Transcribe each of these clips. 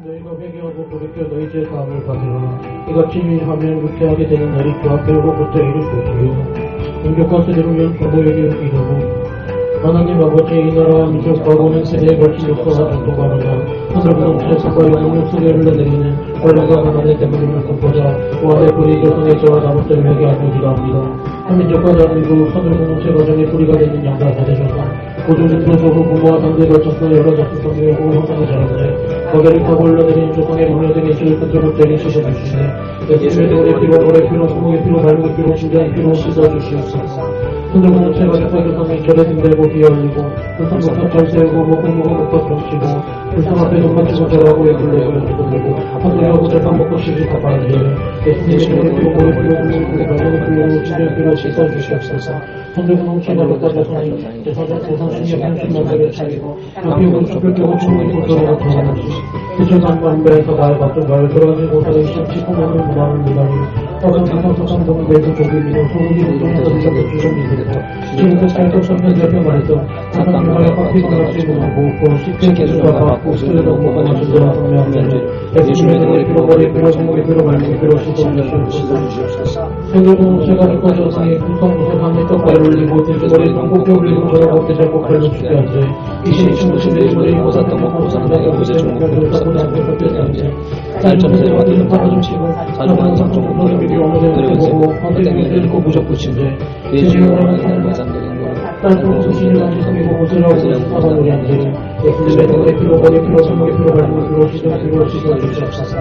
너희가 회개하고 돌이켜 너희 죄 사함을 받으라. 이같이 하면 후퇴하게 되는 날이 앞으로부터 이를 것이요 인격과 세대로면 교도에게 이르고 하나님 아버지 이 나라와 민족과 오는 세대에 걸친 역사와 전통과는 하늘과 넘치는 영역 속에 흘러내리는 원래가 하나님의 때문임을 공포자 와의 뿌리 교통의 죄와 잘못된 회개하며 기도합니다. 한민족과 대한민국 하늘 공동체 가정의 뿌리가 되는 양가 되셔서 고조진도 조후 부모와 당대에 걸쳐서 여러 자식성의 호흡성의 자랑에 거기를 타고 흘러내리는 조상의 문화적인 시를 끝으로 죄를 씻어주시네. 예수의 대우의 피로 오래 피로 소목의 피로 발목의 피로 심장의 피로 씻어주시옵소서. 하늘 공동체가 적과 교통의 절에 등대고 비어올리고 불쌍복합 절 세우고 목공목은 목합 정치고 불쌍 앞에 눈 맞추고 절하고 예불내고 연주도 하늘하고 절판 먹고 시기 갚아야지. 예수님의 피로 오래 피로 소목의 발목의 피로 심장의 피로 씻어주시옵소서. 하늘 공동체가 적과 교통의 제사장 보상신의 한신만들을 차리고 여기고 좁혀고 충분히 고소하고 전하는지 대천산 만배에서 나의 밥좀 나의 들어가지고 사는 시치코만을 무난을 무난히 어떤 상상성성성은 매수 조기미는 소문이 운동에서 미적인 주정미들에서 지금도 찰떡 선면 대표 말했던 사상 유화의 파티가 날씨고 나고 쉽게 개수가 받고 스레도 공부가 주제와 성명면제 예수님의 등을 피로 머리 피로 성목의 피로 말목의 피로 씻어주시옵소서. 세계공동체가 적과 조상의 풍성무색함에 떡발을 올리고 돼지머리 동국에 올리고 저라고 대잘꼭 발로 죽게 하지 이신이 충분히 돼지머리 모사떡 먹고 사는 오제 중국을 사고 장벽을 떼지 쌀점새와 들은 파라좀 치고 사주만 상종국 노래 비교 어머니를 보고 헌대경을 들고 무적 붙인데 돼지머리는 사는 마상들인 딸도 수신을 한지 섬이고 옷을하고 사방울이 앉으니 예수님의 등의 피로 머리 피로 손목의 피로 발목의 피로 시정의 피로 씻어주시옵소서.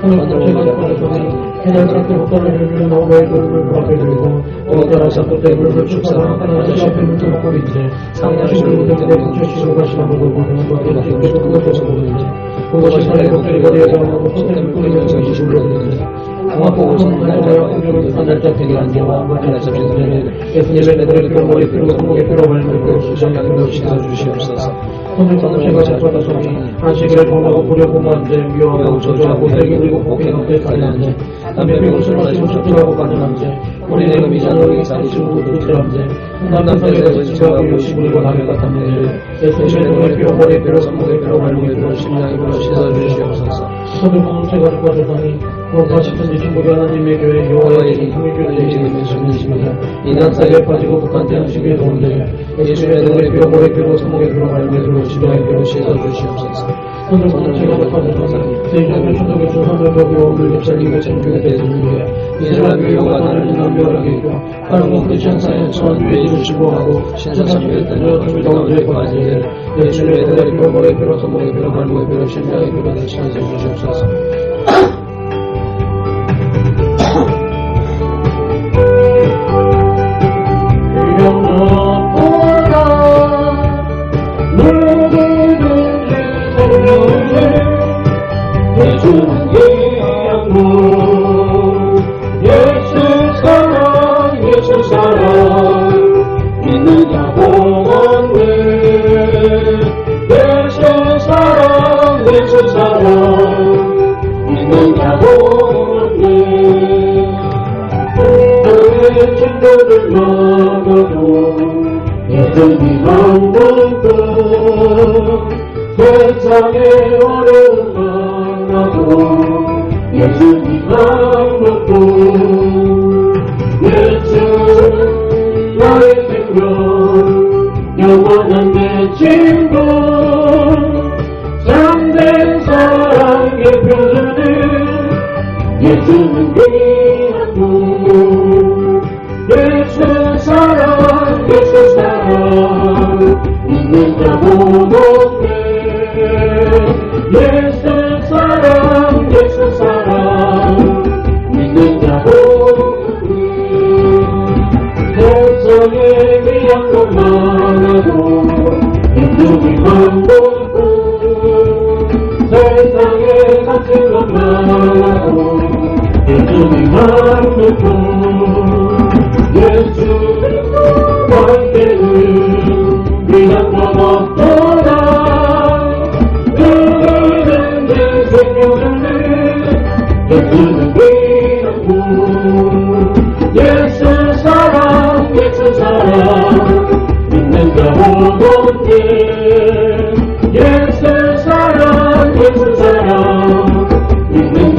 하늘 제가 적과는 해달그렇게 목달을 흘리며 나오바의 그릇을 그 앞에 들고 어머니라 잡고 물을 축사랑 하나님의 앞에 물도 먹고 있지 상냥하신 그릇 때문에 붙여주시고 가시나 보고 보는 것들을 기쁘게 그것조차 모르는지 그것이 사의 목소리가 되어가고 콧대를 끓이며 정신이 불러드는지 공화복을 선물하여 공격을 한 날짜 되게 안개와 한 날짜 되게 예수님의 내들의 피로 머리 피로 손목의 피로 발목의 피로 시장의 피로 씻어주시옵소서. 오늘 공동체가 잡아다 소리 한시기를 통하고 부려고 만제 위험하고 저주하고 세게 들고 복에 넘게 가려한제 남의 비웃을 마시고 쫓으라고 가능한제 우리 내가 미자노에게 살리시고 그들한제 남남사에서 지체하고 요시부리고 남의 같았는데 예수님의 눈의 피로 머리의 피로 손목의 피로 발목의 피로 심장의 피로 씻어주시옵소서. 오늘 공동체가 잡아다니 무엇과 싶은지 중국의 하나님의 교회 여호와의 통일교회의 예수님의 전신입니다. 이난사에 빠지고 북한 대한식의 도움되게 예수님의 눈의 피로 머리의 피로 손목의 피로 발목의 피로 심장의 피로 씻어주시옵소서. 오늘 공동체가 잡아다니 세계적인 초독의 중산별벽이 오늘 겹살리게 전교에 대해서는 이스라엘 교회가 나를 인원별하게 있고 다른 곳 천사의 천한 위에 주시고하고 신사상 위에 떠져 주미 가운데 빠지게 예수님의 대다리 피로 머리의 피로 손목의 피로 발목의 피로 심장의 피로 씻어주시옵소서. 예수 사랑 믿느냐 보았네. 예수 사랑 믿느냐 보았네. 너의 친구를 막아도 예수님만 보고 세상의 어려움 많아도 예수님만 보고 예수 나의 생명 영원한 내 친구 참된 사랑의 표현은 예수는 귀한 분. 예수 사랑 믿는 자 모두 예수 사랑 믿는 자 모두 세상에 귀한 것 많아도 예수님만 보고 세상에 갇힌 것 많아도 예수님만 보고 예수 할 때는 귀한 것 없더라. 그는 내 생명을 예수는 귀한 분. 예수 사랑 믿는 자 모두 예수 사랑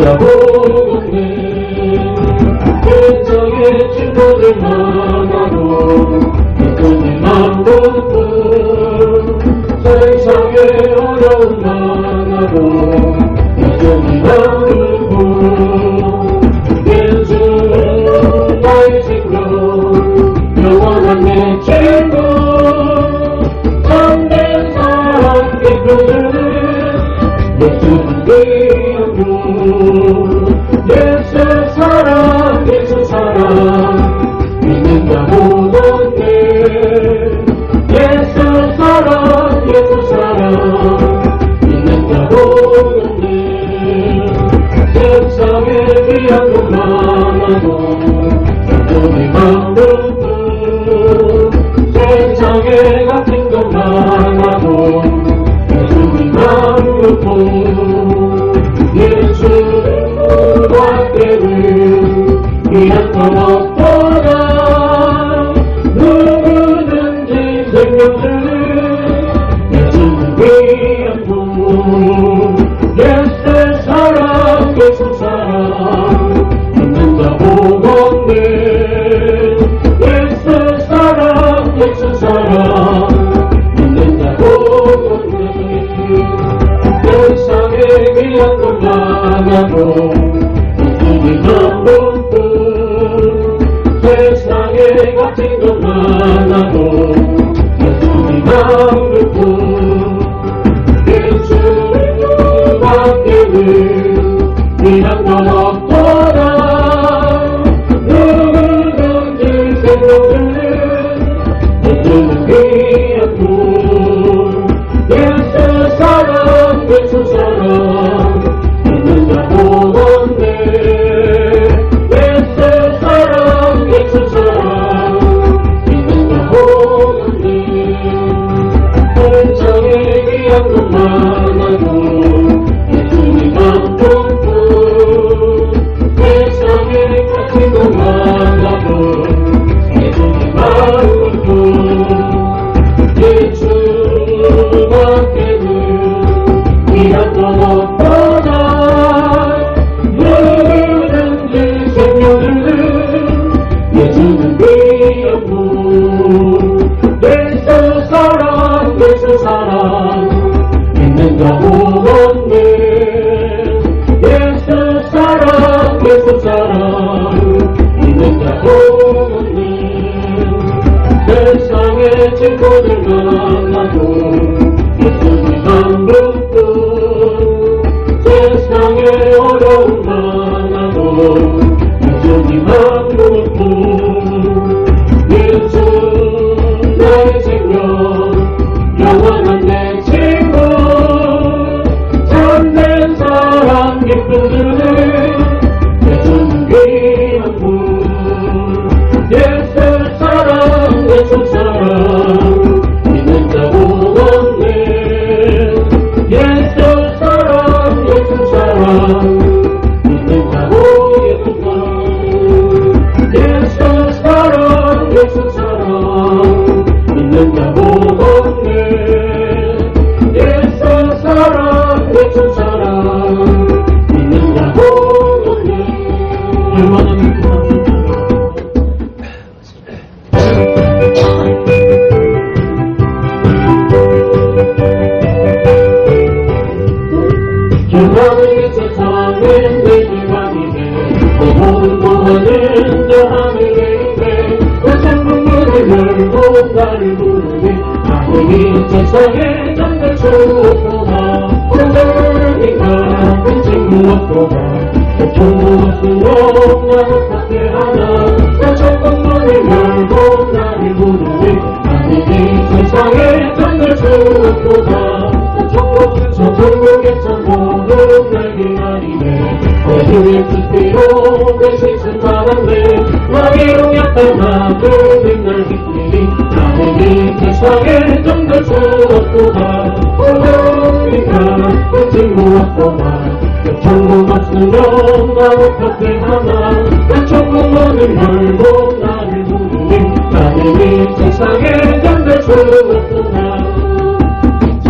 자 보건대 세상에 친구들 만나고 예수님 만나고 세상에 어려움 만나고 예수님 만나고 예수 나의 친구 영원한 내 친구 참된 사랑 기쁘는 예수님 기억으로 예수 사랑 예수 사랑 믿는다 보건대 예수 사랑 예수 사랑 믿는다 보건대 세상에 귀한 것 많아도 예수님 만들고 세상에 같은 것 많아도 예수님 만들고 예수와 때를 위한 건 없더라 누구든지 생명들을 예수는 위한 분 예수 사랑 예수 사랑 믿는다 보건대 예수 사랑 예수 사랑 믿는다 보건대 세상에 귀한 것 많아도 예수님 만복도 세상에 갇힌 것 많아도 예수님 만복도 예수님 밖에는 귀한 건 없더라 누구든지 생명들은 예수는 귀한 분 예수 사랑 예수 사랑 믿는다 보건대 예수 사랑 예수 사랑 믿는다 보건대 세상에 귀한 것 많아도 예수님 만복도 세상에 갇힌 것 많아도 예수님 만복도 예수 밖에는 귀한 건 없더라 누구든지 생명들은 예수는 귀한 분 예수 사랑 예수 사랑 믿는다 보건대 예수 사랑 예수 사랑 믿는다 보건대 세상에 친구들 만나도 예수님 만복도 세상에 어려움 많아도 예수님 만복도 예수 나의 생명 영원한 내 친구 참된 사랑 기쁨들을 예수는 귀한 분 예수 사랑 예수 사랑 믿는다 보건대 예수 사랑 예수 사랑 믿는다 보건대 예수 사랑 예수 사랑 믿는다 보건대 예수 사랑 예수 사랑 믿는다 보건대 얼마나 기쁘다 주님의 세상에 내 기관이네 내 모든 구원은 저 하늘에 있네 그 천국문을 열고 나를 부르니 하늘이 세상에 잠들 수 없구나 천국이니까 그 친구 없구나 그 천국 없으면 나는 밖에 하나 그 천국문을 열고 나를 부르니 하늘이 세상에 잠들 수 없구나 저 천국의 천국은 날 기다리네 내 주의 뜻대로 내 시선 바란네 나의 용약한 나도 맨날 기쁘니 나는 이 세상에 잠들 수 없구나 그러니까 그 친구 없구나 그 천국 없으면 나 어떻게 하나 그 천국문을 열고 나를 부르니 나는 이 세상에 잠들 수 없구나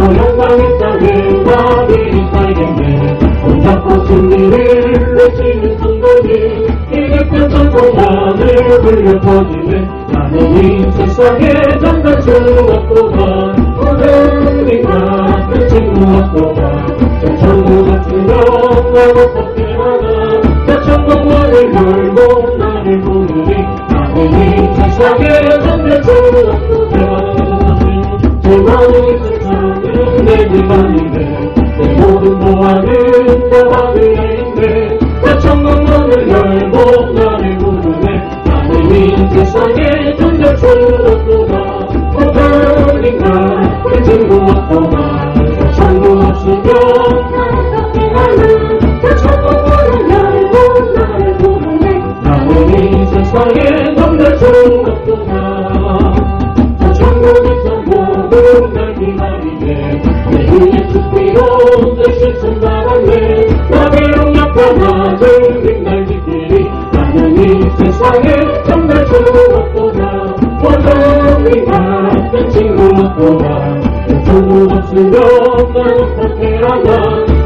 영광의 땅에 나비 살겠네 혼잡고 승리를 울려 퍼지네 나는 이 세상에 정말 수 없도다 오늘인가 끝이 무엇도다 저 천국 같은 영 나고 걷게 하나 저 천국만을 열고 나를 부르니 나는 이 세상에 정말 수 없도다 제 마음의 세상은 내 기반인데 내 모든 보안은 내 하늘에 있네 저 천국문을 열고 나를 부르네 나는 이 세상에 존재 수 없도다 오늘인가 그 친구 없도다 저 천국 없으면 나는 어떻게 하나 저 천국문을 열고 나를 부르네 나는 이 세상에 존재 수 없도다 저 천국에서 모든 날 기다리네 내 위에 죽기로 내 실수 나갔네 나의 용납과 낮은 날 지키리 나는 이 세상에 정말 수 없도다 원정이가 내 친구 없도다 내 친구 없으면 난 어떻게 하나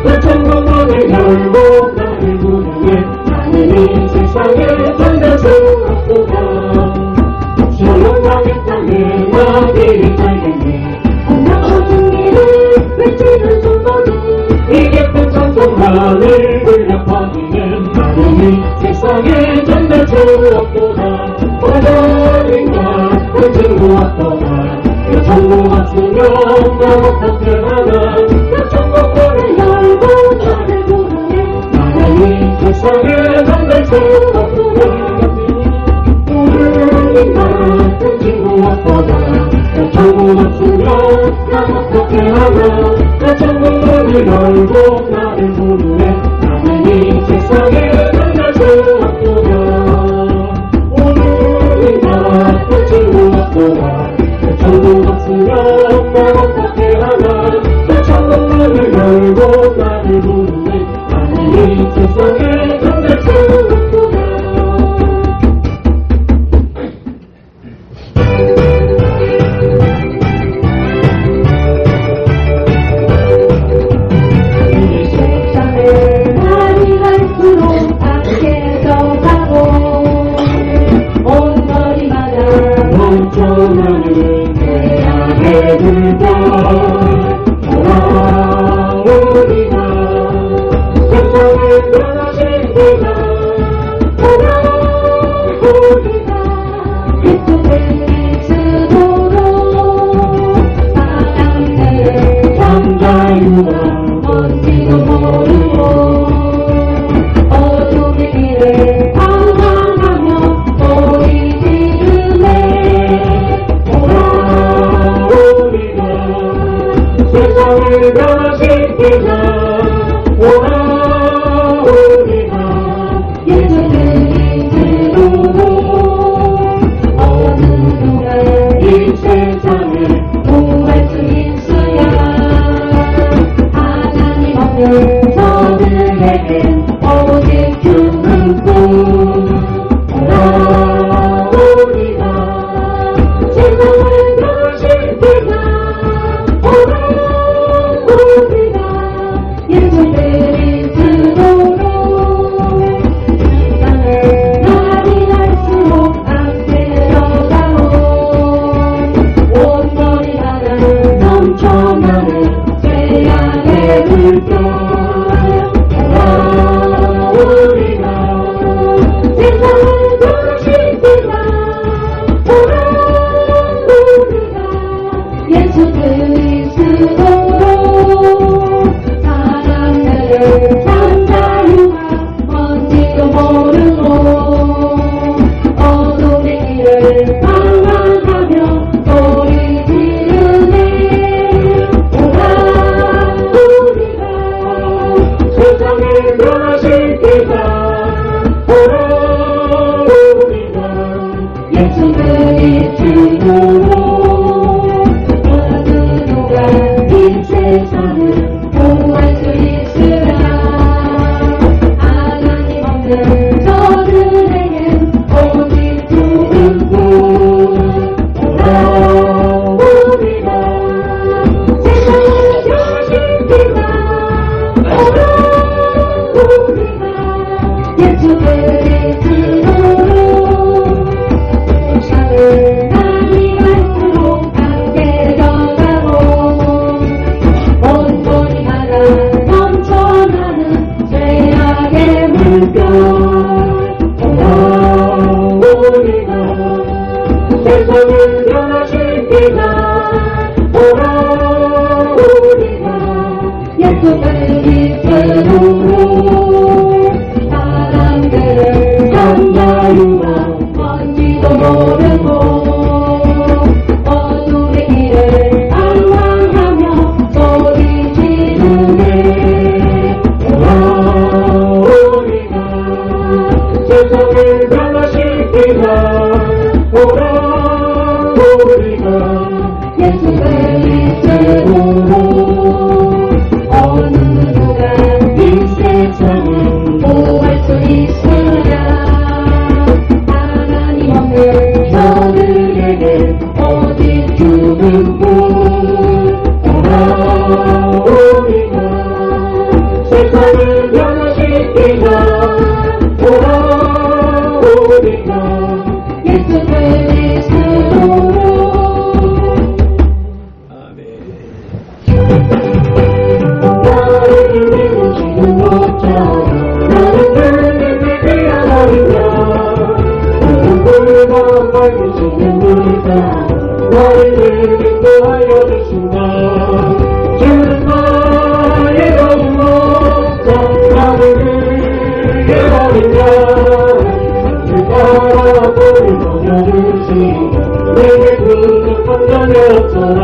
내 천국문을 열고 나를 부르네 나는 이 세상에 정말 수 없도다 시원하겠다네 나들이 살겠네 한나어진 길을 외치는 손버리 이 깊은 천국만을 울려 퍼지는 나는 이 세상에 정말 수 없도다 오늘인가 그 친구 없도다 그 천국 없으면 난 어떻게 하나 그 천국문을 열고 나를 부르네 나는 이 세상에 정말 수 없도다 오늘인가 그 친구 없도다 그 천국 없으면 난 어떻게 하나 그 천국문을 열고 나를 부르네 나는 이 세상에 정말 수 없도다 오늘인가 그 친구 없도다 그 천국 없으면 난 어떻게 하나 그 천국문을 열고 나를 부르네 나는 이 세상에 정말 수 없도다 나는 태양의 불꽃 돌아오리라 세상을 변하신 그가 돌아오리라 예수 그리스도로 사랑을 잠자유와 뭔지도 모르고 어둠의 길을 방황하며 소리 지르네 세상을 변하신 그가 오라오리라 예수 그리스도로 어느 누가 이 세상을 구할 수 있으랴 하나님 없는 저들에겐 오직 죽음뿐 오라오리라 세상을 변하신 그가 예수 그리스도로 세상을 날이 갈수록 앞들어가온 온머리 하나를 넘쳐나는 태양의 불꽃 오라오리라 세상을 변하신 그가 오라오리라 예수 그리스도로 잠자유가 뭔지도 모르고 어둠의 길을 방황하며 소리 지르네 오라오리라 세상을 변하신 그가 오라오리라 예수 그리스도로 어느 누가 이 세상을 구할 수 있으랴 하나님 없는 저들에겐 오직 죽음뿐 오라오리라 세상을 변하신 그가 오라오리라 예수 그리스도로 세상을 변화시키자 돌아오리라 예수 그리스도로. 나를 믿으시는 목자 나는 주님의 귀한 어린 양 물과 밝으시는 물가 너희를 인도하여 주신다. 주는 나의 어린 목자 나를 위해 어린 양 바라보를 먹여주시 내게 부족한 점이 없잖아.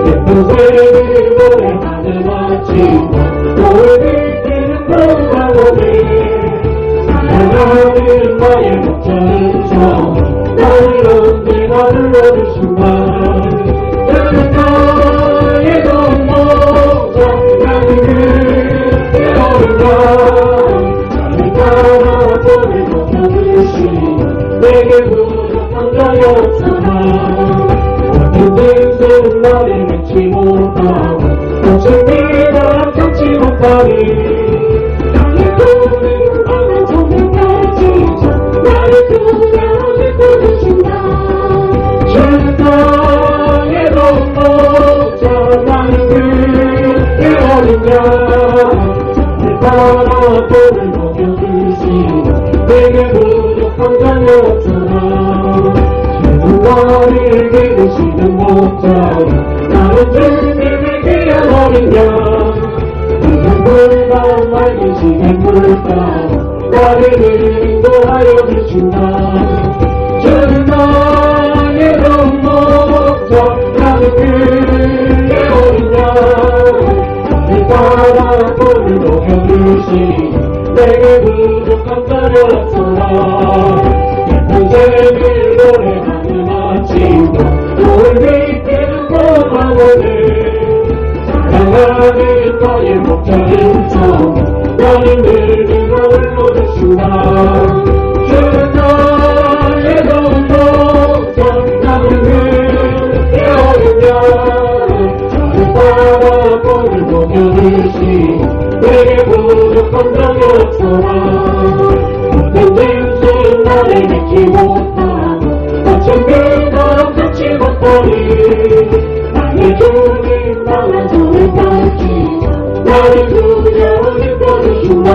예쁜 새를 노래하는 아침 너를 비키는 풍랑오니 하나님 나의 목자이셔 나를 언제나 불러주신다. 나는 나의 어린 목자 나는 그의 어린 양 나를 바라보를 먹여주시 내게 부족한 점이 없잖아. 인생은 나를 믿지 못하고 무슨 미래를 겪지 못하니 나의 돈은 나는 정말까지 나를 두려워 지켜주신다. 주는 나의 어린 목자 나는 그의 어린 양 나를 바라보를 먹여주시 내게 부족한 점이 없잖아. 나를 믿으시는 목자야 나는 주님의 귀한 어린 양 이런 물과 맑으시는 물가 나를 인도하여 주신다. 주는 나의 어린 목자 나는 그의 어린 양 나를 바라보를 먹여주시 내게 부족한 점이 없어라. 예쁜 노래하는 아침 너를 믿기는 고마워네 사랑하는 너의 목자이셔 너는 늘 내가 불러주신다. 주는 나의 어린 목자 나는 그의 어린 양 나를 바라보를 먹여주시 내게 부족한 점이 없어라. 모든 나를 믿지 못하고 어쩜 그토록 듣지 못하니 나의 주님 나와 손을 펼치자 나를 두려워 지켜주신다.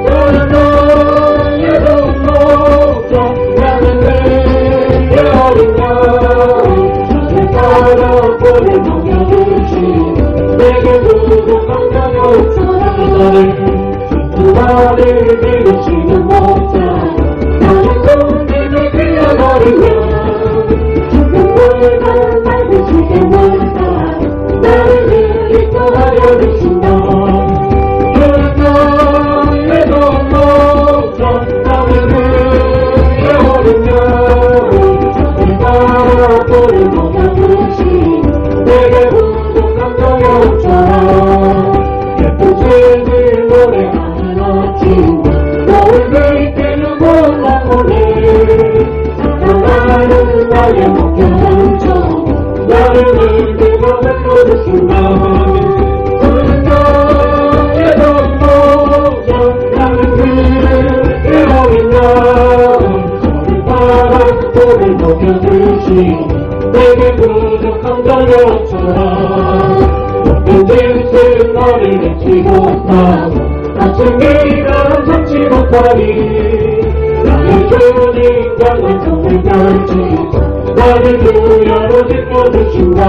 너는 나의 어린 목자 나는 그의 어린 양 나를 바라보를 먹여주시 내게 부족한 점이 없어라. 나를 믿으시는 목자 나는 주님의 귀한 어린 양 주는 물과 밝으시는 물가 나를 인도하여 주신다. 주는 나의 어린 목자 나는 그의 어린 양 나를 바라보를 먹여주시 내게 부족한 점이 없잖아. 예쁜 새들 노래하는 아침 너를 믿기는 고마워네 사랑하는 나의 목자이셔 나를 늘 내가 불러주신다. 주는 나의 어린 목자 나는 그의 어린 양 저를 바라보를 먹여주시 내게 부족한 점이 없어라. 인생은 나를 믿지 못하고 아침 미래를 참지 못하니 나의 주님 나의 손을 펼치자 나를 두려워 지켜주신다.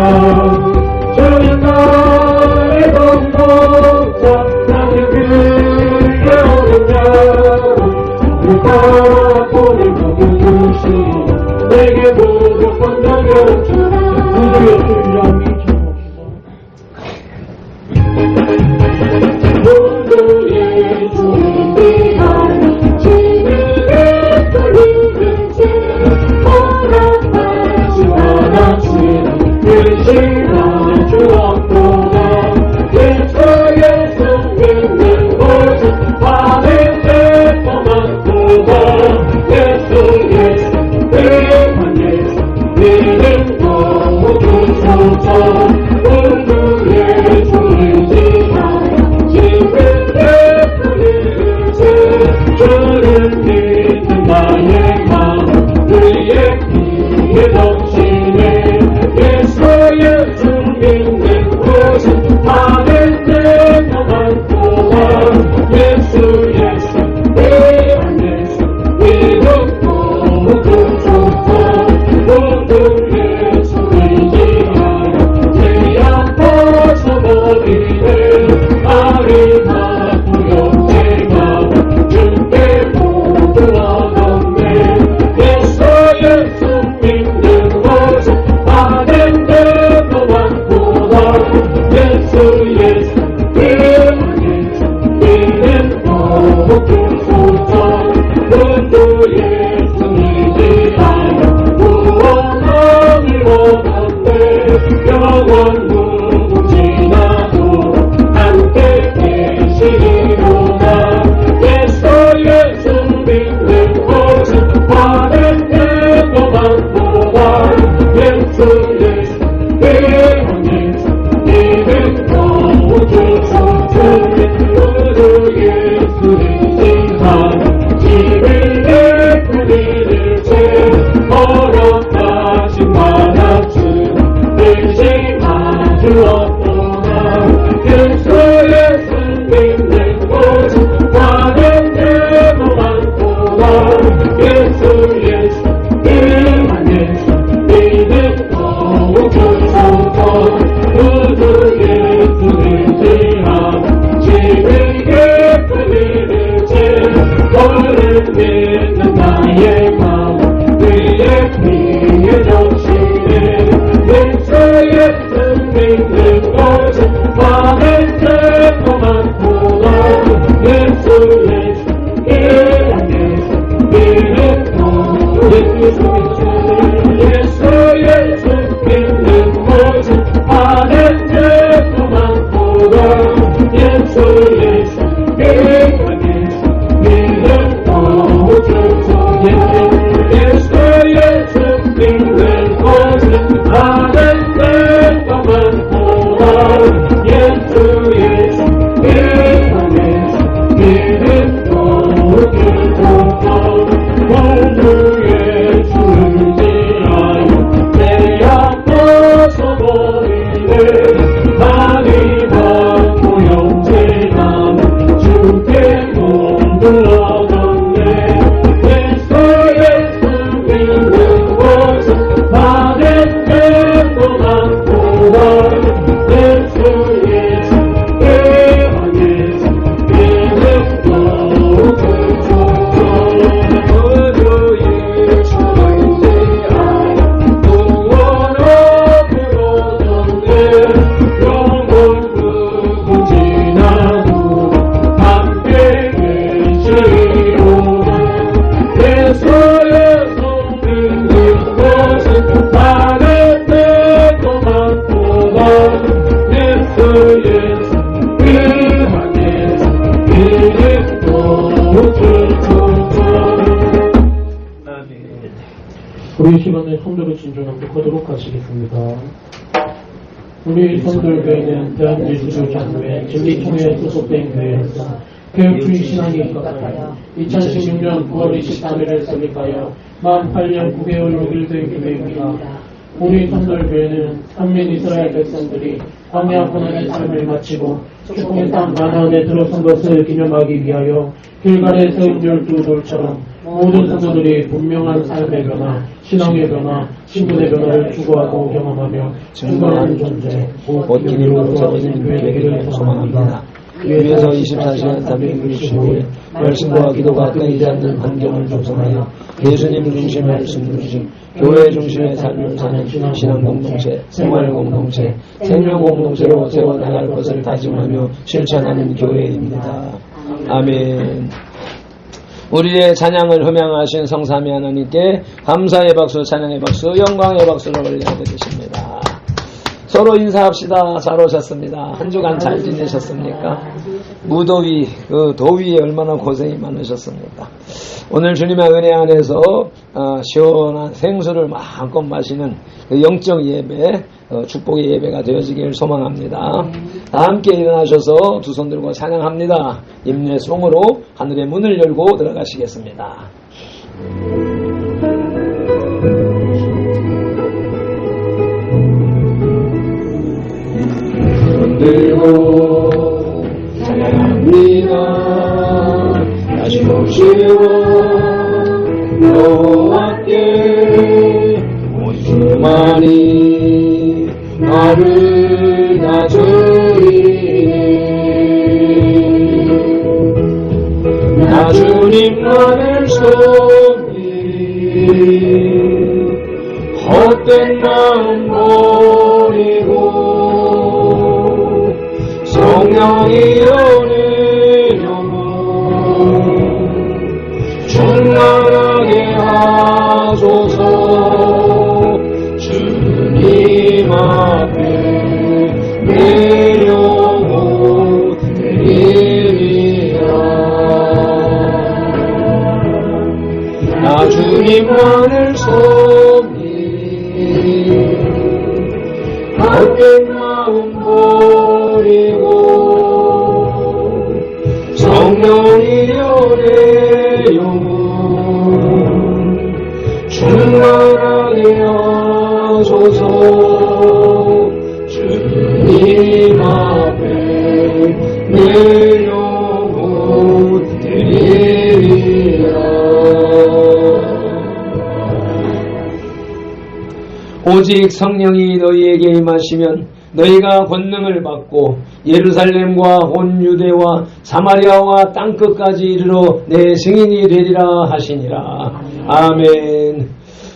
주는 나의 어린 목자 나는 그의 어린 양 나를 바라보를 먹여주시 내게 부족한 점이 없잖아. 모두의 주님이여 주님의 돌리는 제 허락하시 원하시는 그 시간 주었구나. 예수의 손 있는 곳에 밤에 새까만 두자. 예수의 손 위한 예수 믿음 너무 주소서. 모두의 주님이여 것은 다른 데도 많구나. 예수 예수 이만 예수 믿음으로 주소서. 모두 예수를 지하고 지금 깊은 믿음째 너를 믿는 나의 마음 위에 피의 정신에 예수 믿는 것은 많은 데도 많구나. 예수 예수 이란 예수 믿음으로 예수 믿는 것은 많은 데도 많구나. 예수 예수 이란 예수 믿음으로 예수 믿는 것은 많은 데도 많구나. 예수 예수 이란 예수 믿음으로 모두 예수를 지하여 내 앞 벗어버리네. 많이 받고 영생하는 주께 몸을 얻었네. 예수 믿는 것은 많은 데도 많구나. 예수 예수 이란 예수 믿음으로 모두 예수를 지하여 구원 얻었네. 영원 그분 지나고 함께 계시리로다. 예수 믿는 것은 많은 데도 많구나. 예수 예수 이란 예수 믿음으로 우리 시간에 성도를 진정하도록 하시겠습니다. 우리 성도교회는 대한예수교장로회 진리총회에 소속된 교회로서 교육주의 신앙이 있었다며 2016년 9월 23일을 설립하여 48년 9개월 6일 된 교회입니다. 우리 성도교회는 한민 이스라엘 백성들이 광야 고난의 삶을 마치고 축복의 땅 가나안에 들어선 것을 기념하기 위하여 길갈에 세운 12돌처럼 모든 성도들이 분명한 삶의 변화, 신앙의 변화, 신분의 변화를 추구하고 경험하며 증거하는 존재, 곧 기념으로 세워진 교회 되기를 소망합니다. 위에서 24시간 365일 말씀과 기도가 끊이지 않는 환경을 조성하여 예수님 중심의 말씀 중심, 교회 중심의 삶을 사는 신앙 공동체, 생활 공동체, 생명 공동체로 세워나갈 것을 다짐하며 실천하는 교회입니다. 아멘. 우리의 찬양을 흠양하신 성삼위 하나님께 감사의 박수, 찬양의 박수, 영광의 박수를 올려드리십니다. 서로 인사합시다. 잘 오셨습니다. 한 주간 잘 지내셨습니까? 무더위, 그 더위에 얼마나 고생이 많으셨습니까? 오늘 주님의 은혜 안에서 시원한 생수를 마음껏 마시는 그 영적 예배, 축복의 예배가 되어지길 소망합니다. 다 함께 일어나셔서 두 손 들고 찬양합니다. 임례송으로 하늘의 문을 열고 들어가시겠습니다. 들고 찬양합니다. 다시 오시오 여호와께 오시만이 나를 다스리네. 나 주님만을 섬기 헛된 마음 버리고 성령이 연애여만 충만하게 하소서. 주님 앞에 내 영혼 드리리라. 나 주님만을 섬기 헛된 마음 버리고 성령이 연애 영혼 충만하게 하소서. 주님 앞에 내 영혼 오직 성령이 너희에게 임하시면 너희가 권능을 받고 예루살렘과 온 유대와 사마리아와 땅끝까지 이르러 내 증인이 되리라 하시니라. 아멘.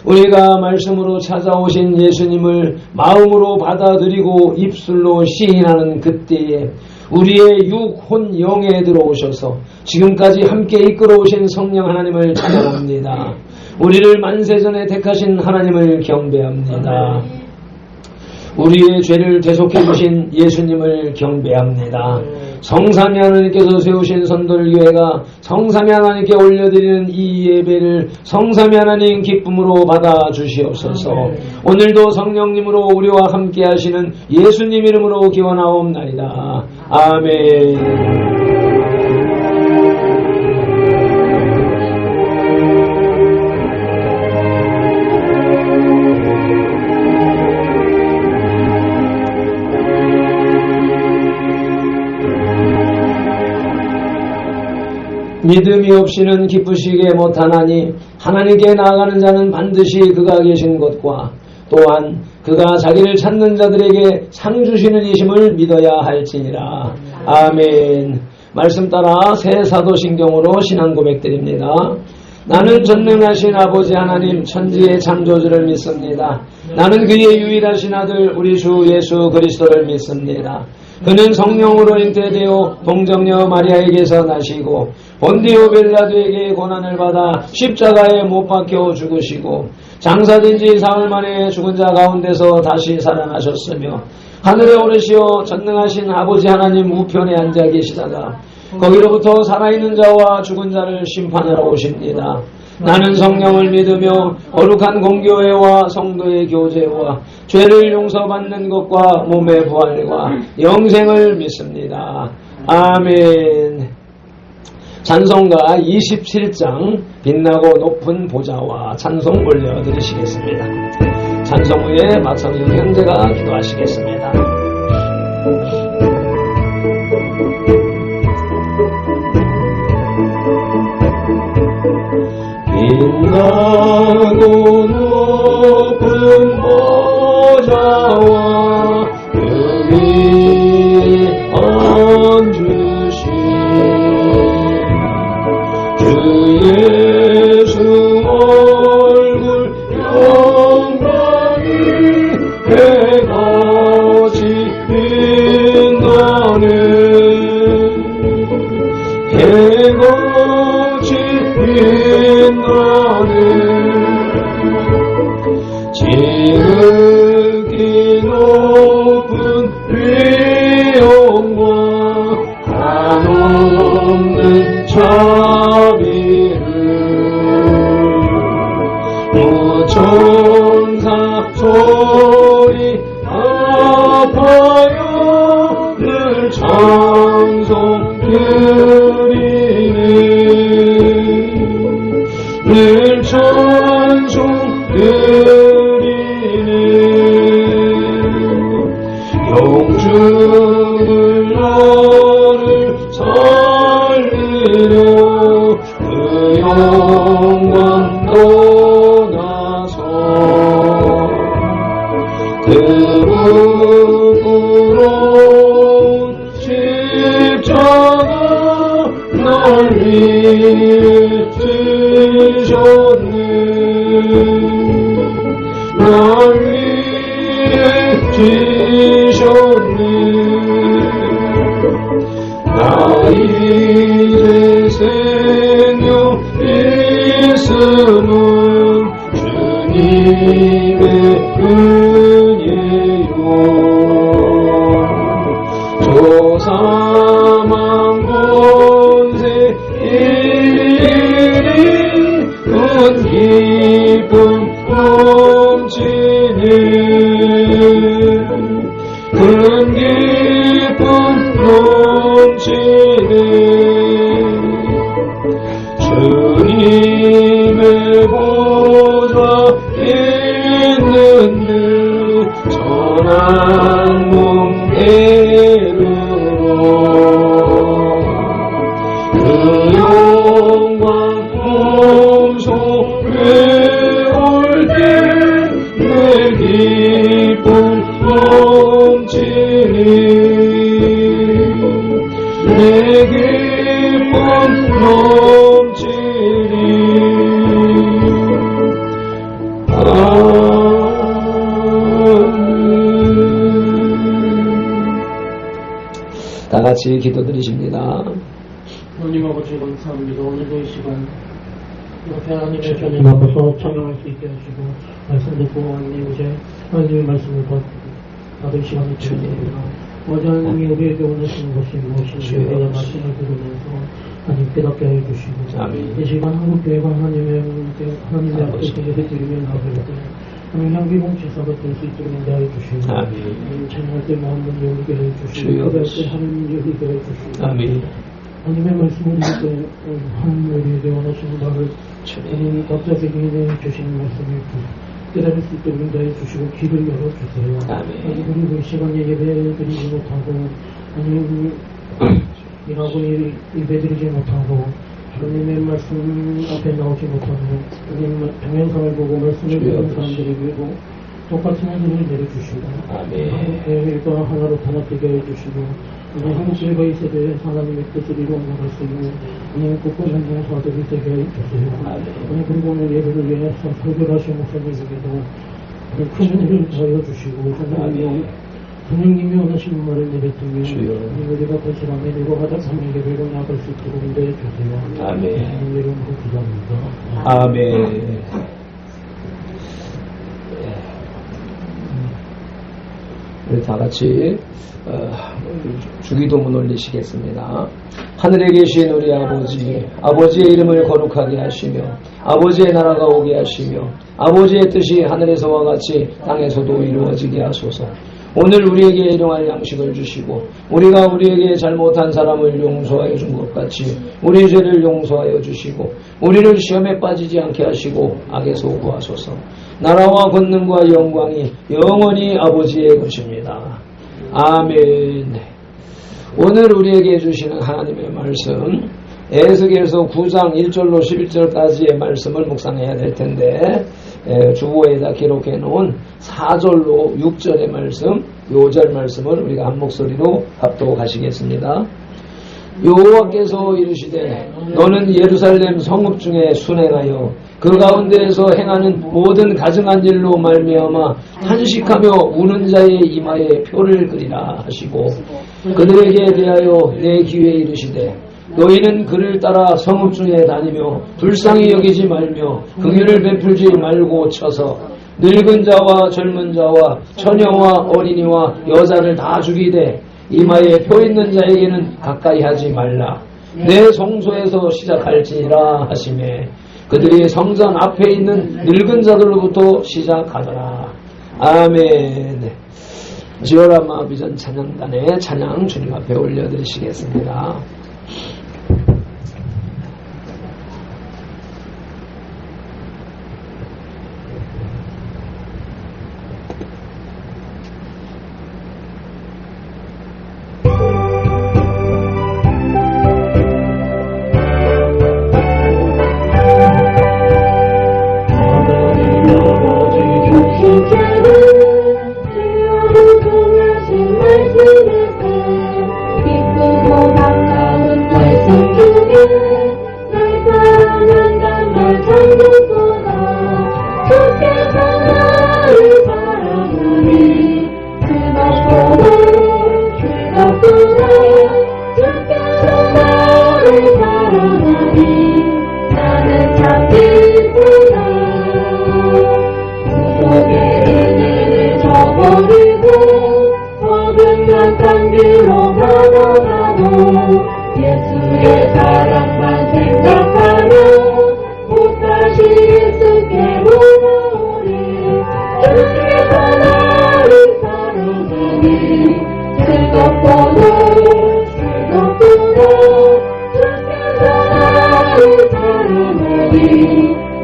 우리가 말씀으로 찾아오신 예수님을 마음으로 받아들이고 입술로 시인하는 그때에 우리의 육, 혼, 영에 들어오셔서 지금까지 함께 이끌어오신 성령 하나님을 찬양합니다. 우리를 만세전에 택하신 하나님을 경배합니다. 우리의 죄를 대속해 주신 예수님을 경배합니다. 성삼위 하나님께서 세우신 선돌교회가 성삼위 하나님께 올려드리는 이 예배를 성삼위 하나님 기쁨으로 받아주시옵소서. 오늘도 성령님으로 우리와 함께 하시는 예수님 이름으로 기원하옵나이다. 아멘. 믿음이 없이는 기쁘시게 못하나니 하나님께 나아가는 자는 반드시 그가 계신 것과 또한 그가 자기를 찾는 자들에게 상 주시는 이심을 믿어야 할지니라. 아멘. 말씀 따라 새 사도신경으로 신앙 고백드립니다. 나는 전능하신 아버지 하나님 천지의 창조주를 믿습니다. 나는 그의 유일하신 아들 우리 주 예수 그리스도를 믿습니다. 그는 성령으로 잉태되어 동정녀 마리아에게서 나시고 본디오 빌라도에게 고난을 받아 십자가에 못 박혀 죽으시고 장사된 지 사흘 만에 죽은 자 가운데서 다시 살아나셨으며 하늘에 오르시어 전능하신 아버지 하나님 우편에 앉아 계시다가 거기로부터 살아있는 자와 죽은 자를 심판하러 오십니다. 나는 성령을 믿으며 거룩한 공교회와 성도의 교제와 죄를 용서받는 것과 몸의 부활과 영생을 믿습니다. 아멘. 찬송가 27장 빛나고 높은 보좌와 찬송 올려드리시겠습니다. 찬송 후에 박성윤 형제가 기도하시겠습니다. 빛나고 높은 보좌와 그 위에 앉으신 주 예수 얼굴 영광이 해같이 빛나는 해같이 빛나는 지극히 높은 위엄과 한없는 자비를 무천사 소리 아파요 늘 찬송드리네 늘 찬송드리네 영주를 나를 살리려 그 영광 떠나서 그 부끄러운 십자가 날 위해 찢으셨네 날 위해 찢으셨네 나 이제 생명 있음은 주님의 은혜요 저 사망 권세 이리 큰 기쁨 넘치네 큰 기쁨 넘치네 주님의 보좌 있는 듯 전한 몸 내르러 그 영광 몸속에 올 때 내 넘치리. 다 같이 기도드리십니다. 하나님 아버지 감사합니다. 오늘도 이 시간 이렇게 하나님의 전임 앞에서 찬양할 수 있게 하시고 말씀 듣고 하나님 이제 하나님의 말씀을 받을 시간이 주옵니다. 어제 하나님이 우리에게 원하시는 것이 무엇인지 우리가 말씀을 들으면서 하나님 깨닫게 해주시고 이 시간 한국교회가 하나님의 앞에 예배 드리며 나갈 때 하나님 향기봉 지사가 될 수 있도록 인도하여 주시고 찬양할 때 마음을 열리게 해주시고 기도할 때 하나님 열리게 해주시고 하나님의 말씀을 들을 때 하나님 우리에게 원하시는 바를 하나님 갑자기 주시는 말씀을 깨달을 수 있도록 인도해 주시고 귀를 열어주세요. 아니 그리고 이 시간에 예배 드리지 못하고 아니 일하고 예배 드리지 못하고 하나님의 말씀 앞에 나오지 못하고 하나님 동영상을 보고 말씀을 듣는 사람들이 그리고 똑같은 하늘을 내려주시고 한국교회가 하나로 단합되게 해주시고 한국교회가 이 세대에 하나님의 뜻을 이루어 나갈 수 있는 국고 현장 사도를 되게 해주세요. 그리고 오늘 예배를 위해서 설교하신 목사님에게도 큰 은혜를 더하여 주시고 하나님이 원하시는 말을 내뱉으며 우리가 그 시간에 이루어가다 하나님 예배로 나갈 수 있도록 인도해 주세요. 아멘. 이름으로 기도합니다. 아멘. 우리 다 같이 주기도문 올리시겠습니다. 하늘에 계신 우리 아버지, 아버지의 이름을 거룩하게 하시며 아버지의 나라가 오게 하시며 아버지의 뜻이 하늘에서와 같이 땅에서도 이루어지게 하소서. 오늘 우리에게 일용할 양식을 주시고 우리가 우리에게 잘못한 사람을 용서하여 준 것 같이 우리 죄를 용서하여 주시고 우리를 시험에 빠지지 않게 하시고 악에서 구하소서. 나라와 권능과 영광이 영원히 아버지의 것입니다. 아멘. 오늘 우리에게 주시는 하나님의 말씀 에스겔서 9장 1절로 11절까지의 말씀을 묵상해야 될 텐데 주보에다 기록해 놓은 4절로 6절의 말씀, 요절 말씀을 우리가 한 목소리로 합독하시겠습니다. 여호와께서 이르시되 너는 예루살렘 성읍 중에 순행하여 그 가운데에서 행하는 모든 가증한 일로 말미암아 탄식하며 우는 자의 이마에 표를 그리라 하시고 그들에게 대하여 내 귀에 이르시되 너희는 그를 따라 성읍 중에 다니며 불쌍히 여기지 말며 긍휼을 베풀지 말고 쳐서 늙은 자와 젊은 자와 처녀와 어린이와 여자를 다 죽이되 이마에 표 있는 자에게는 가까이 하지 말라. 내 성소에서 시작할지니라 하시매 그들이 성전 앞에 있는 늙은 자들로부터 시작하더라. 아멘. 지어라마 비전 찬양단의 찬양 주님 앞에 올려드리시겠습니다. 예수의 사랑만 생각하며 못다시 예수께 돌아오리. 주께서 나를 사랑하니 즐겁구나 주께서 나를 사랑하니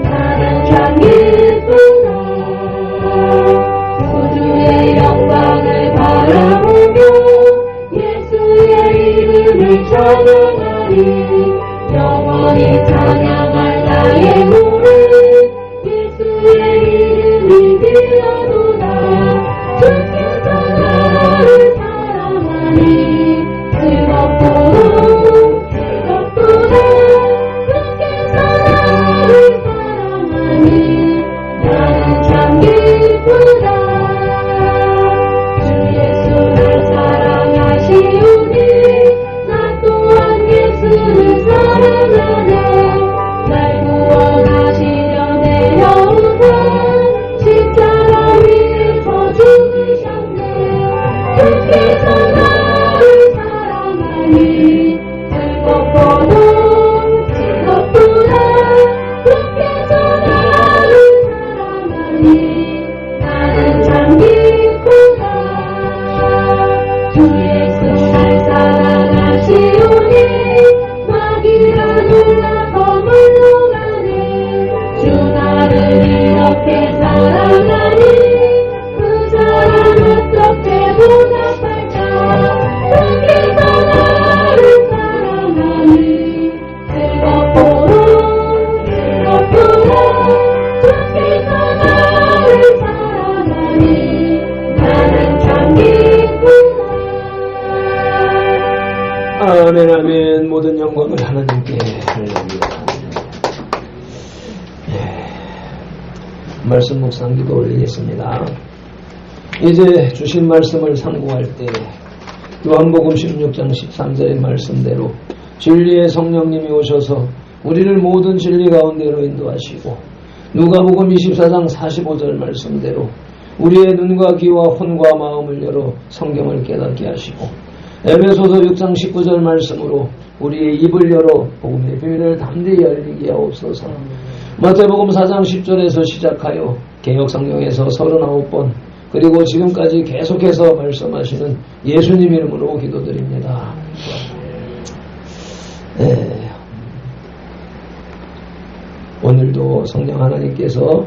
나는 참 기쁘다. 우주의 영광을 바라보며 예수의 이름을 찬양하리. 영원히 찬양할 나의 노래 예수의 이름이 귀하도다. 주께서 나를 사랑하니 즐겁도록 모든 영광을 하나님께 할렐루야. 말씀 묵상기도 올리겠습니다. 이제 주신 말씀을 상고할 때 요한복음 16장 13절의 말씀대로 진리의 성령님이 오셔서 우리를 모든 진리 가운데로 인도하시고 누가복음 24장 45절 말씀대로 우리의 눈과 귀와 혼과 마음을 열어 성경을 깨닫게 하시고 에베소서 6장 19절 말씀으로 우리의 입을 열어 복음의 비밀을 담대히 알리게 하옵소서. 마태복음 4장 10절에서 시작하여 개역성경에서 39번 그리고 지금까지 계속해서 말씀하시는 예수님 이름으로 기도드립니다. 네. 오늘도 성령 하나님께서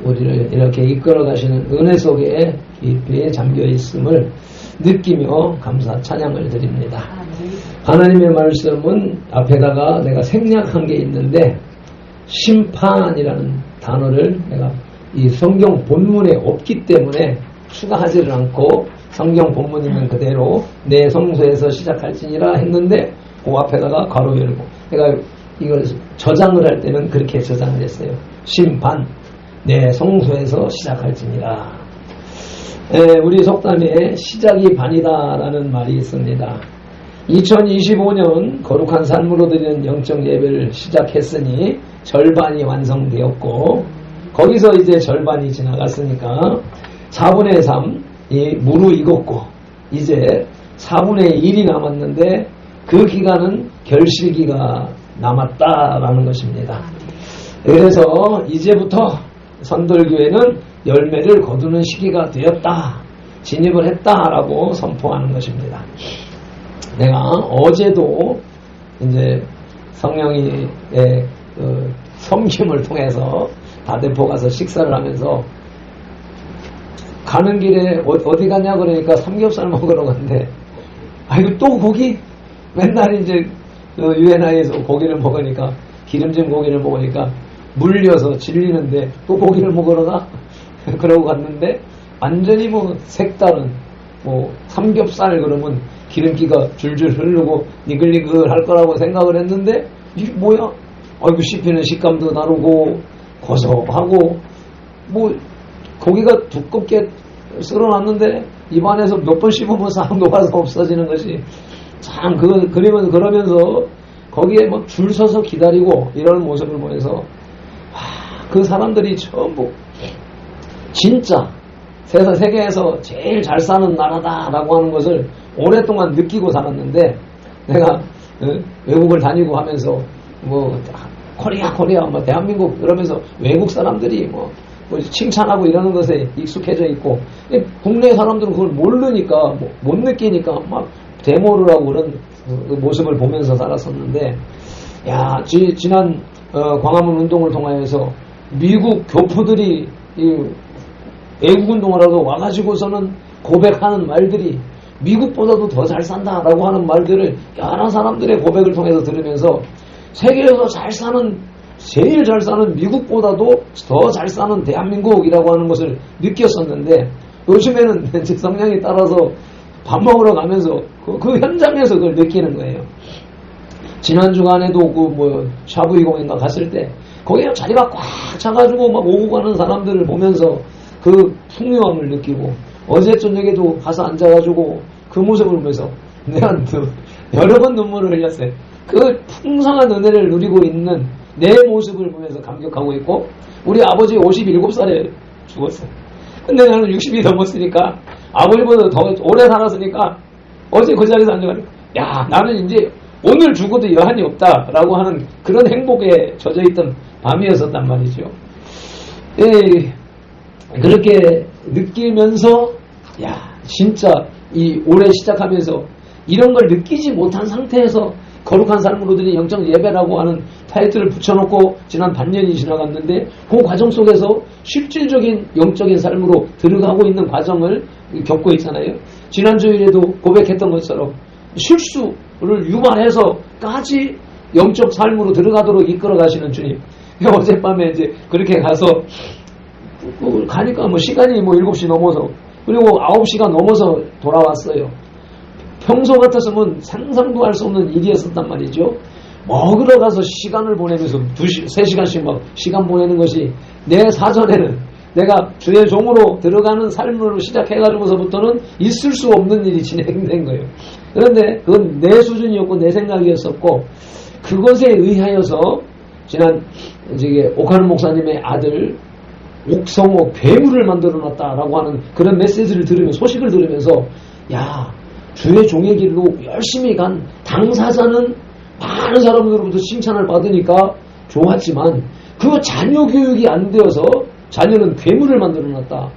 우리를 이렇게 이끌어 가시는 은혜 속에 깊이 잠겨 있음을 느끼며 감사 찬양을 드립니다. 하나님의 말씀은 앞에다가 내가 생략한 게 있는데 심판이라는 단어를 내가 이 성경 본문에 없기 때문에 추가하지를 않고 성경 본문 있는 그대로 내 성소에서 시작할지니라 했는데 그 앞에다가 괄호 열고 내가 이걸 저장을 할 때는 그렇게 저장을 했어요. 심판 내 성소에서 시작할지니라. 우리 속담에 시작이 반이다라는 말이 있습니다. 2025년 거룩한 삶으로 드리는 영적 예배를 시작했으니 절반이 완성되었고 거기서 이제 절반이 지나갔으니까 4분의 3이 무르익었고 이제 4분의 1이 남았는데 그 기간은 결실기가 남았다라는 것입니다. 그래서 이제부터 선돌교회는 열매를 거두는 시기가 되었다, 진입을 했다라고 선포하는 것입니다. 내가 어제도 이제 성령의 섬김을 통해서 다대포 가서 식사를 하면서 가는 길에 어디 가냐 그러니까 삼겹살 먹으러 갔는데 아이고 또 고기 맨날 이제 유엔아에서 고기를 먹으니까 기름진 고기를 먹으니까 물려서 질리는데 또 고기를 먹으러 가? 그러고 갔는데 완전히 뭐 색다른 뭐 삼겹살 그러면 기름기가 줄줄 흐르고 니글니글 할 거라고 생각을 했는데 이게 뭐야? 아이고 씹히는 식감도 다르고 고소하고 뭐 고기가 두껍게 썰어놨는데 입안에서 몇 번 씹으면 싹 녹아서 없어지는 것이 참 그러면서 거기에 뭐 줄 서서 기다리고 이런 모습을 보면서 그 사람들이 전부 진짜 세계에서 제일 잘 사는 나라다라고 하는 것을 오랫동안 느끼고 살았는데 내가 외국을 다니고 하면서 뭐 코리아 뭐 대한민국 그러면서 외국 사람들이 뭐 칭찬하고 이러는 것에 익숙해져 있고 국내 사람들은 그걸 모르니까 못 느끼니까 막 데모를 하고 그런 그 모습을 보면서 살았었는데 야 지난 광화문 운동을 통하여서 미국 교포들이 이 애국 운동을 하고 와가지고서는 고백하는 말들이 미국보다도 더 잘 산다라고 하는 말들을 여러 사람들의 고백을 통해서 들으면서 세계에서 제일 잘 사는 미국보다도 더 잘 사는 대한민국이라고 하는 것을 느꼈었는데 요즘에는 성령이 따라서 밥 먹으러 가면서 그 현장에서 그걸 느끼는 거예요. 지난 주간에도 샤브이공인가 갔을 때 거기에 자리가 꽉 차가지고 막 오고 가는 사람들을 보면서 그 풍요함을 느끼고 어제 저녁에도 가서 앉아가지고 그 모습을 보면서 내가 여러 번 눈물을 흘렸어요. 그 풍성한 은혜를 누리고 있는 내 모습을 보면서 감격하고 있고 우리 아버지 57살에 죽었어요. 근데 나는 60이 넘었으니까 아버지보다 더 오래 살았으니까 어제 그 자리에서 앉아가지고 야 나는 이제 오늘 죽어도 여한이 없다라고 하는 그런 행복에 젖어있던 밤이었었단 말이죠. 그렇게 느끼면서 야 진짜 이 올해 시작하면서 이런 걸 느끼지 못한 상태에서 거룩한 삶으로 드린 영적 예배라고 하는 타이틀을 붙여놓고 지난 반년이 지나갔는데 그 과정 속에서 실질적인 영적인 삶으로 들어가고 있는 과정을 겪고 있잖아요. 지난 주일에도 고백했던 것처럼 실수를 유발해서까지 영적 삶으로 들어가도록 이끌어 가시는 주님. 어젯밤에 이제 그렇게 가서 가니까 시간이 7시 넘어서 그리고 9시가 넘어서 돌아왔어요. 평소 같았으면 상상도 할 수 없는 일이었었단 말이죠. 먹으러 가서 시간을 보내면서 3시간씩 막 시간 보내는 것이 내 사전에는 내가 주의 종으로 들어가는 삶으로 시작해가지고서부터는 있을 수 없는 일이 진행된 거예요. 그런데 그건 내 수준이었고 내 생각이었었고, 그것에 의하여서 지난 이제 오카는 목사님의 아들 옥성호 괴물을 만들어 놨다라고 하는 그런 메시지를 들으면서, 소식을 들으면서, 야, 주의 종의 길로 열심히 간 당사자는 많은 사람들로부터 칭찬을 받으니까 좋았지만 그 자녀 교육이 안 되어서 자녀는 괴물을 만들어 놨다.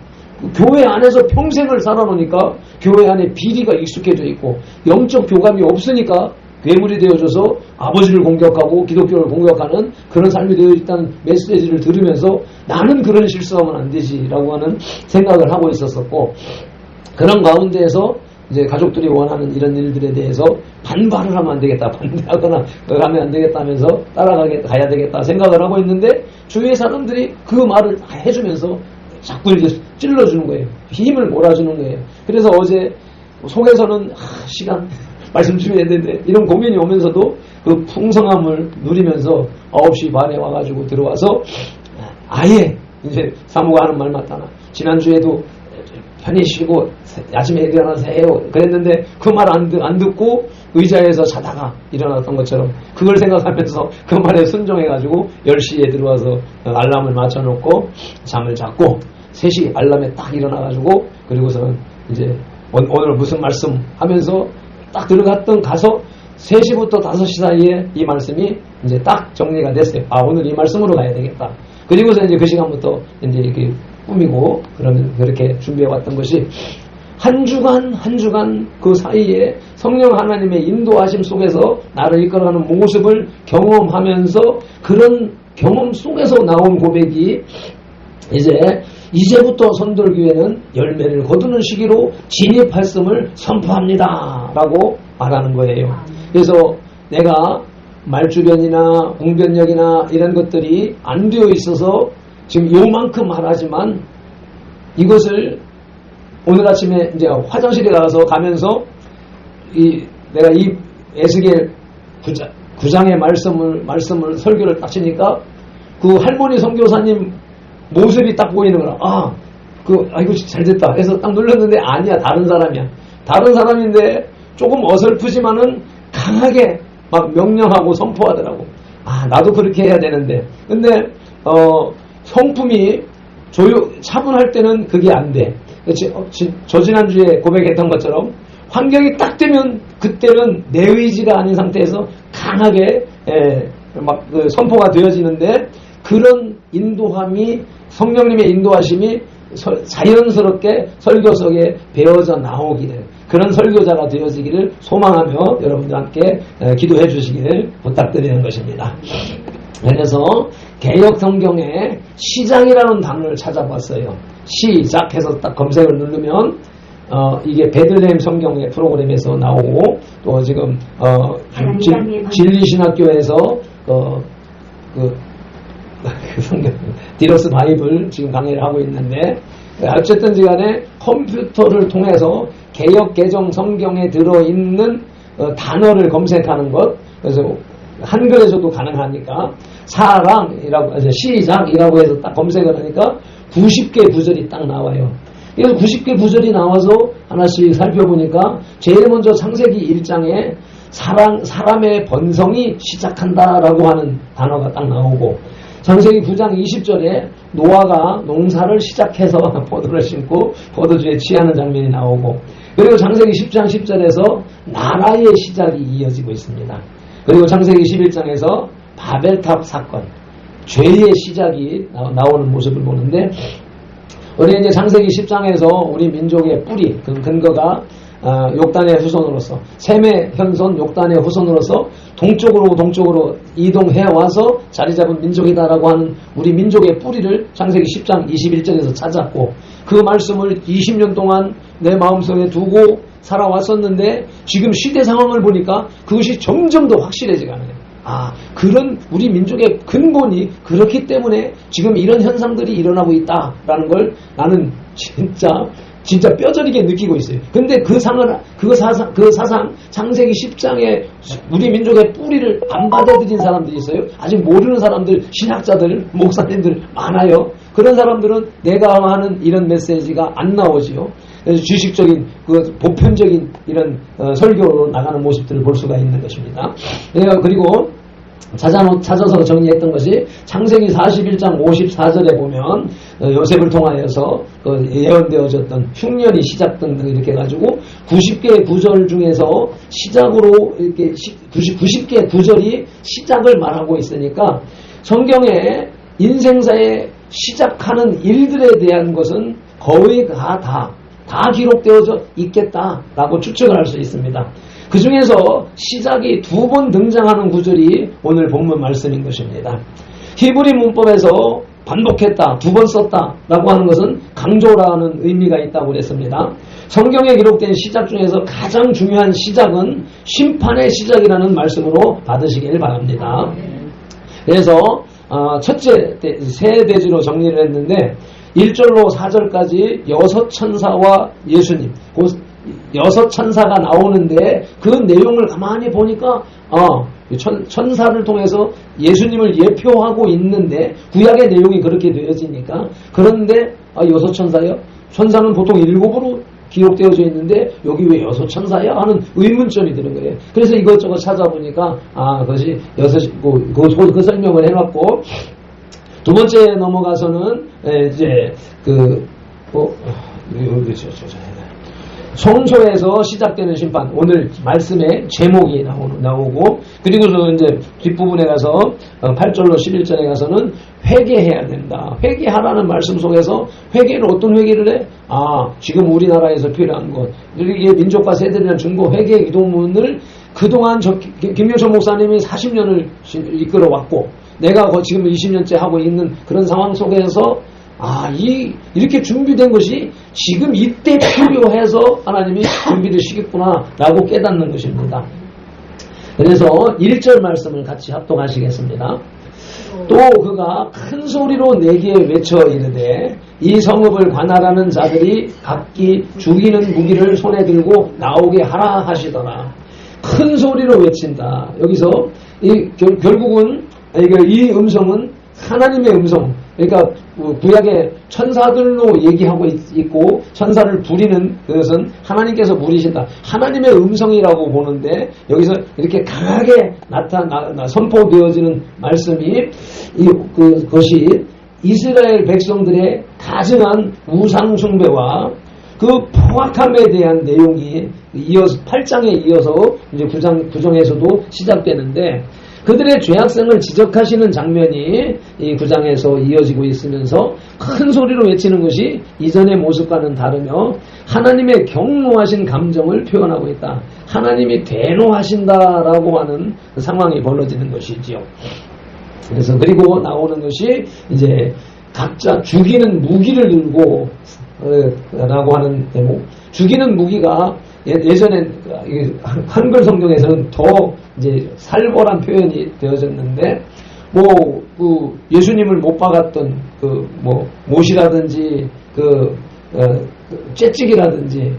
교회 안에서 평생을 살아놓으니까 교회 안에 비리가 익숙해져 있고 영적 교감이 없으니까 괴물이 되어져서 아버지를 공격하고 기독교를 공격하는 그런 삶이 되어 있다는 메시지를 들으면서 나는 그런 실수하면 안 되지라고 하는 생각을 하고 있었었고, 그런 가운데에서 이제 가족들이 원하는 이런 일들에 대해서 반발을 하면 안 되겠다, 반대하거나 하면 안 되겠다 하면서 가야 되겠다 생각을 하고 있는데, 주위의 사람들이 그 말을 해주면서 자꾸 이렇게 찔러주는 거예요. 힘을 몰아주는 거예요. 그래서 어제 속에서는 시간 말씀 준비해야 되는데 이런 고민이 오면서도 그 풍성함을 누리면서 9시 반에 와가지고 들어와서 아예 이제 사모가 하는 말 맞다나 지난주에도 편히 쉬고 아침에 일어나서 해요 그랬는데 그 말 안 듣고 의자에서 자다가 일어났던 것처럼 그걸 생각하면서 그 말에 순종해가지고 10시에 들어와서 알람을 맞춰놓고 잠을 잤고 3시 알람에 딱 일어나가지고 그리고서는 이제 오늘 무슨 말씀 하면서 딱 들어갔던 가서 3시부터 5시 사이에 이 말씀이 이제 딱 정리가 됐어요. 아, 오늘 이 말씀으로 가야 되겠다. 그리고서 이제 그 시간부터 이제 이렇게 꾸미고 그러면 그렇게 준비해 왔던 것이 한 주간 그 사이에 성령 하나님의 인도하심 속에서 나를 이끌어가는 모습을 경험하면서 그런 경험 속에서 나온 고백이 이제부터 선돌교회는 열매를 거두는 시기로 진입했음을 선포합니다 라고 말하는 거예요. 그래서 내가 말주변이나 웅변력이나 이런 것들이 안 되어 있어서 지금 요만큼 말하지만 이것을 오늘 아침에 이제 화장실에 가면서 내가 이 에스겔 9장의 말씀을 설교를 딱 치니까 그 할머니 선교사님 모습이 딱 보이는 거라. 이거 잘 됐다 해서 딱 눌렀는데 아니야, 다른 사람이야. 다른 사람인데 조금 어설프지만은 강하게 막 명령하고 선포하더라고. 나도 그렇게 해야 되는데. 근데 성품이 차분할 때는 그게 안 돼. 저 지난주에 고백했던 것처럼 환경이 딱 되면 그때는 내 의지가 아닌 상태에서 강하게 그 선포가 되어지는데, 그런 인도함이 성령님의 인도하심이 자연스럽게 설교석에 배어져 나오기를, 그런 설교자가 되어지기를 소망하며 여러분들 함께 기도해 주시기를 부탁드리는 것입니다. 그래서 개역 성경에 시작이라는 단어를 찾아봤어요. 시작해서 딱 검색을 누르면 이게 베들레헴 성경의 프로그램에서 나오고, 또 지금 진리신학교에서 그 성경 디러스 바이블 지금 강의를 하고 있는데, 어쨌든 간에 컴퓨터를 통해서 개역 개정 성경에 들어있는 단어를 검색하는 것, 그래서 한글에서도 가능하니까 사랑이라고 시작이라고 해서 딱 검색을 하니까 90개 구절이 딱 나와요. 그래서 90개 구절이 나와서 하나씩 살펴보니까 제일 먼저 창세기 1장에 사람의 번성이 시작한다라고 하는 단어가 딱 나오고, 창세기 9장 20절에 노아가 농사를 시작해서 포도를 심고 포도주에 취하는 장면이 나오고, 그리고 창세기 10장 10절에서 나라의 시작이 이어지고 있습니다. 그리고 창세기 11장에서 바벨탑 사건, 죄의 시작이 나오는 모습을 보는데, 우리 이제 창세기 10장에서 우리 민족의 뿌리, 그 근거가 욕단의 후손으로서, 셈의 현손 욕단의 후손으로서 동쪽으로 이동해 와서 자리 잡은 민족이다라고 하는 우리 민족의 뿌리를 창세기 10장 21절에서 찾았고, 그 말씀을 20년 동안 내 마음속에 두고 살아왔었는데, 지금 시대 상황을 보니까 그것이 점점 더 확실해지가 않아요. 그런 우리 민족의 근본이 그렇기 때문에 지금 이런 현상들이 일어나고 있다라는 걸 나는 진짜 진짜 뼈저리게 느끼고 있어요. 근데 그 사상, 창세기 10장에 우리 민족의 뿌리를 안 받아들인 사람들이 있어요. 아직 모르는 사람들, 신학자들, 목사님들 많아요. 그런 사람들은 내가 하는 이런 메시지가 안 나오지요. 그래서 주식적인, 보편적인 이런 설교로 나가는 모습들을 볼 수가 있는 것입니다. 그리고 찾아서 정리했던 것이 창세기 41장 54절에 보면 요셉을 통하여서 예언되어졌던 흉년이 시작된 이렇게 해가지고 90개의 구절 중에서 시작으로 이렇게 90개의 구절이 시작을 말하고 있으니까 성경의 인생사에 시작하는 일들에 대한 것은 거의 다 기록되어져 있겠다라고 추측을 할 수 있습니다. 그 중에서 시작이 2번 등장하는 구절이 오늘 본문 말씀인 것입니다. 히브리 문법에서 반복했다, 2번 썼다라고 하는 것은 강조라는 의미가 있다고 그랬습니다. 성경에 기록된 시작 중에서 가장 중요한 시작은 심판의 시작이라는 말씀으로 받으시길 바랍니다. 그래서 첫째 세 대지로 정리를 했는데 1절로 4절까지 6천사와 예수님, 6천사가 나오는데 그 내용을 가만히 보니까 천사를 통해서 예수님을 예표하고 있는데 구약의 내용이 그렇게 되어지니까 그런데 6천사요? 천사는 보통 7으로 기록되어져 있는데 여기 왜 6천사야? 하는 의문점이 드는 거예요. 그래서 이것저것 찾아보니까 그것이 6이고 그 설명을 해놨고 두 번째 넘어가서는 이제 성소에서 시작되는 심판, 오늘 말씀의 제목이 나오고, 그리고서 이제 뒷부분에 가서 8절로 11절에 가서는 회개해야 된다. 회개하라는 말씀 속에서 회개는 어떤 회개를 해? 지금 우리나라에서 필요한 것, 이게 민족과 세대를 증거 회개 기도문을 그동안 김명철 목사님이 40년을 이끌어왔고, 내가 지금 20년째 하고 있는 그런 상황 속에서 이렇게 준비된 것이 지금 이때 필요해서 하나님이 준비를 시켰구나라고 깨닫는 것입니다. 그래서 1절 말씀을 같이 합독하시겠습니다. 또 그가 큰 소리로 내게 외쳐 이르되 이 성읍을 관할하는 자들이 각기 죽이는 무기를 손에 들고 나오게 하라 하시더라. 큰 소리로 외친다. 여기서 결국은 이 음성은 하나님의 음성, 그러니까 구약의 천사들로 얘기하고 있고 천사를 부리는 그것은 하나님께서 부리신다. 하나님의 음성이라고 보는데 여기서 이렇게 강하게 선포되어지는 말씀이 그것이 이스라엘 백성들의 가증한 우상 숭배와 그 포악함에 대한 내용이 이어서 8장에 이어서 이제 9장에서도 시작되는데 그들의 죄악성을 지적하시는 장면이 이 9장에서 이어지고 있으면서 큰 소리로 외치는 것이 이전의 모습과는 다르며 하나님의 경노하신 감정을 표현하고 있다. 하나님이 대노하신다라고 하는 상황이 벌어지는 것이지요. 그래서 그리고 나오는 것이 이제 각자 죽이는 무기를 들고 라고 하는 대목. 죽이는 무기가 예전엔 한글 성경에서는 더 이제 살벌한 표현이 되어졌는데 예수님을 못 박았던 못이라든지 째찌기라든지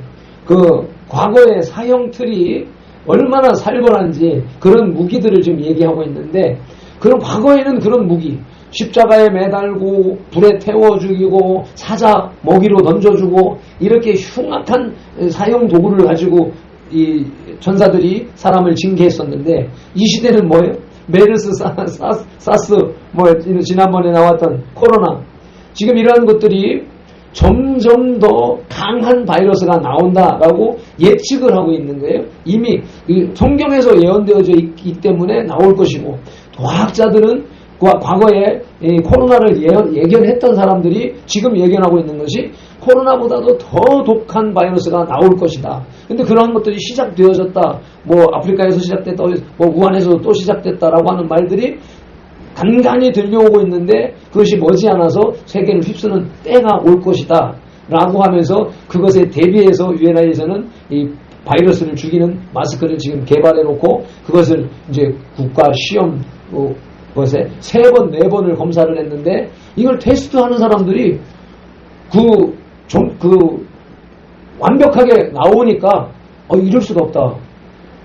과거의 사형 틀이 얼마나 살벌한지 그런 무기들을 지금 얘기하고 있는데 그런 과거에는 그런 무기 십자가에 매달고 불에 태워 죽이고 사자 먹이로 던져주고 이렇게 흉악한 사형 도구를 가지고 이 천사들이 사람을 징계했었는데 이 시대는 뭐예요? 메르스, 사스, 지난번에 나왔던 코로나. 지금 이러한 것들이 점점 더 강한 바이러스가 나온다라고 예측을 하고 있는 거예요. 이미 성경에서 예언되어져 있기 때문에 나올 것이고 과학자들은 과거에 코로나를 예견했던 사람들이 지금 예견하고 있는 것이 코로나보다도 더 독한 바이러스가 나올 것이다. 근데 그러한 것들이 시작되어졌다. 아프리카에서 시작됐다. 우한에서 또 시작됐다라고 하는 말들이 간간히 들려오고 있는데 그것이 머지않아서 세계를 휩쓰는 때가 올 것이다. 라고 하면서 그것에 대비해서 UNI에서는 이 바이러스를 죽이는 마스크를 지금 개발해 놓고 그것을 이제 국가 시험 것에 3번, 4번을 검사를 했는데 이걸 테스트하는 사람들이 완벽하게 나오니까 이럴 수가 없다.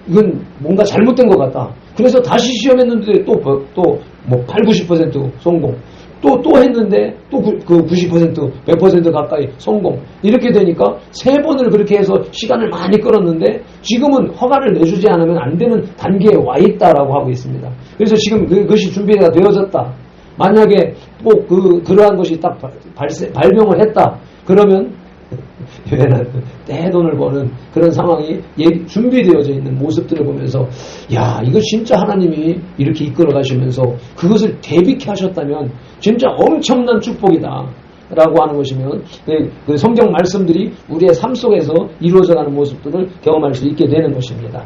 이건 뭔가 잘못된 것 같다. 그래서 다시 시험했는데 또 8, 90% 성공. 또 했는데 또 그 90%, 100% 가까이 성공. 이렇게 되니까 3번을 그렇게 해서 시간을 많이 끌었는데 지금은 허가를 내주지 않으면 안 되는 단계에 와 있다라고 하고 있습니다. 그래서 지금 그것이 준비가 되어졌다. 만약에 꼭 그러한 것이 딱 발병을 했다. 그러면 떼돈을 버는 그런 상황이 준비되어져 있는 모습들을 보면서 야, 이거 진짜 하나님이 이렇게 이끌어 가시면서 그것을 대비케 하셨다면 진짜 엄청난 축복이다 라고 하는 것이면 그 성경 말씀들이 우리의 삶 속에서 이루어져가는 모습들을 경험할 수 있게 되는 것입니다.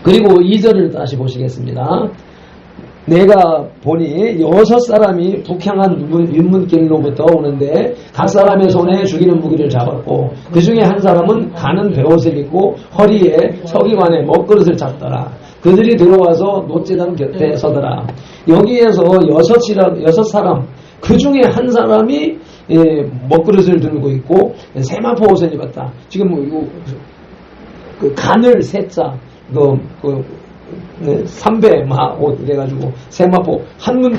그리고 2절을 다시 보시겠습니다. 내가 보니 6사람이 북향한 윤문길로부터 오는데 각 사람의 손에 죽이는 무기를 잡았고 그 중에 한 사람은 가는 베옷을 입고 허리에 서기관의 먹그릇을 잡더라. 그들이 들어와서 노제단 곁에 서더라. 여기에서 6사람 그 중에 한 사람이 먹그릇을 들고 있고 세마포 옷을 입었다. 지금 그 간을 세자 3배 옷 이래가지고 세마포 한문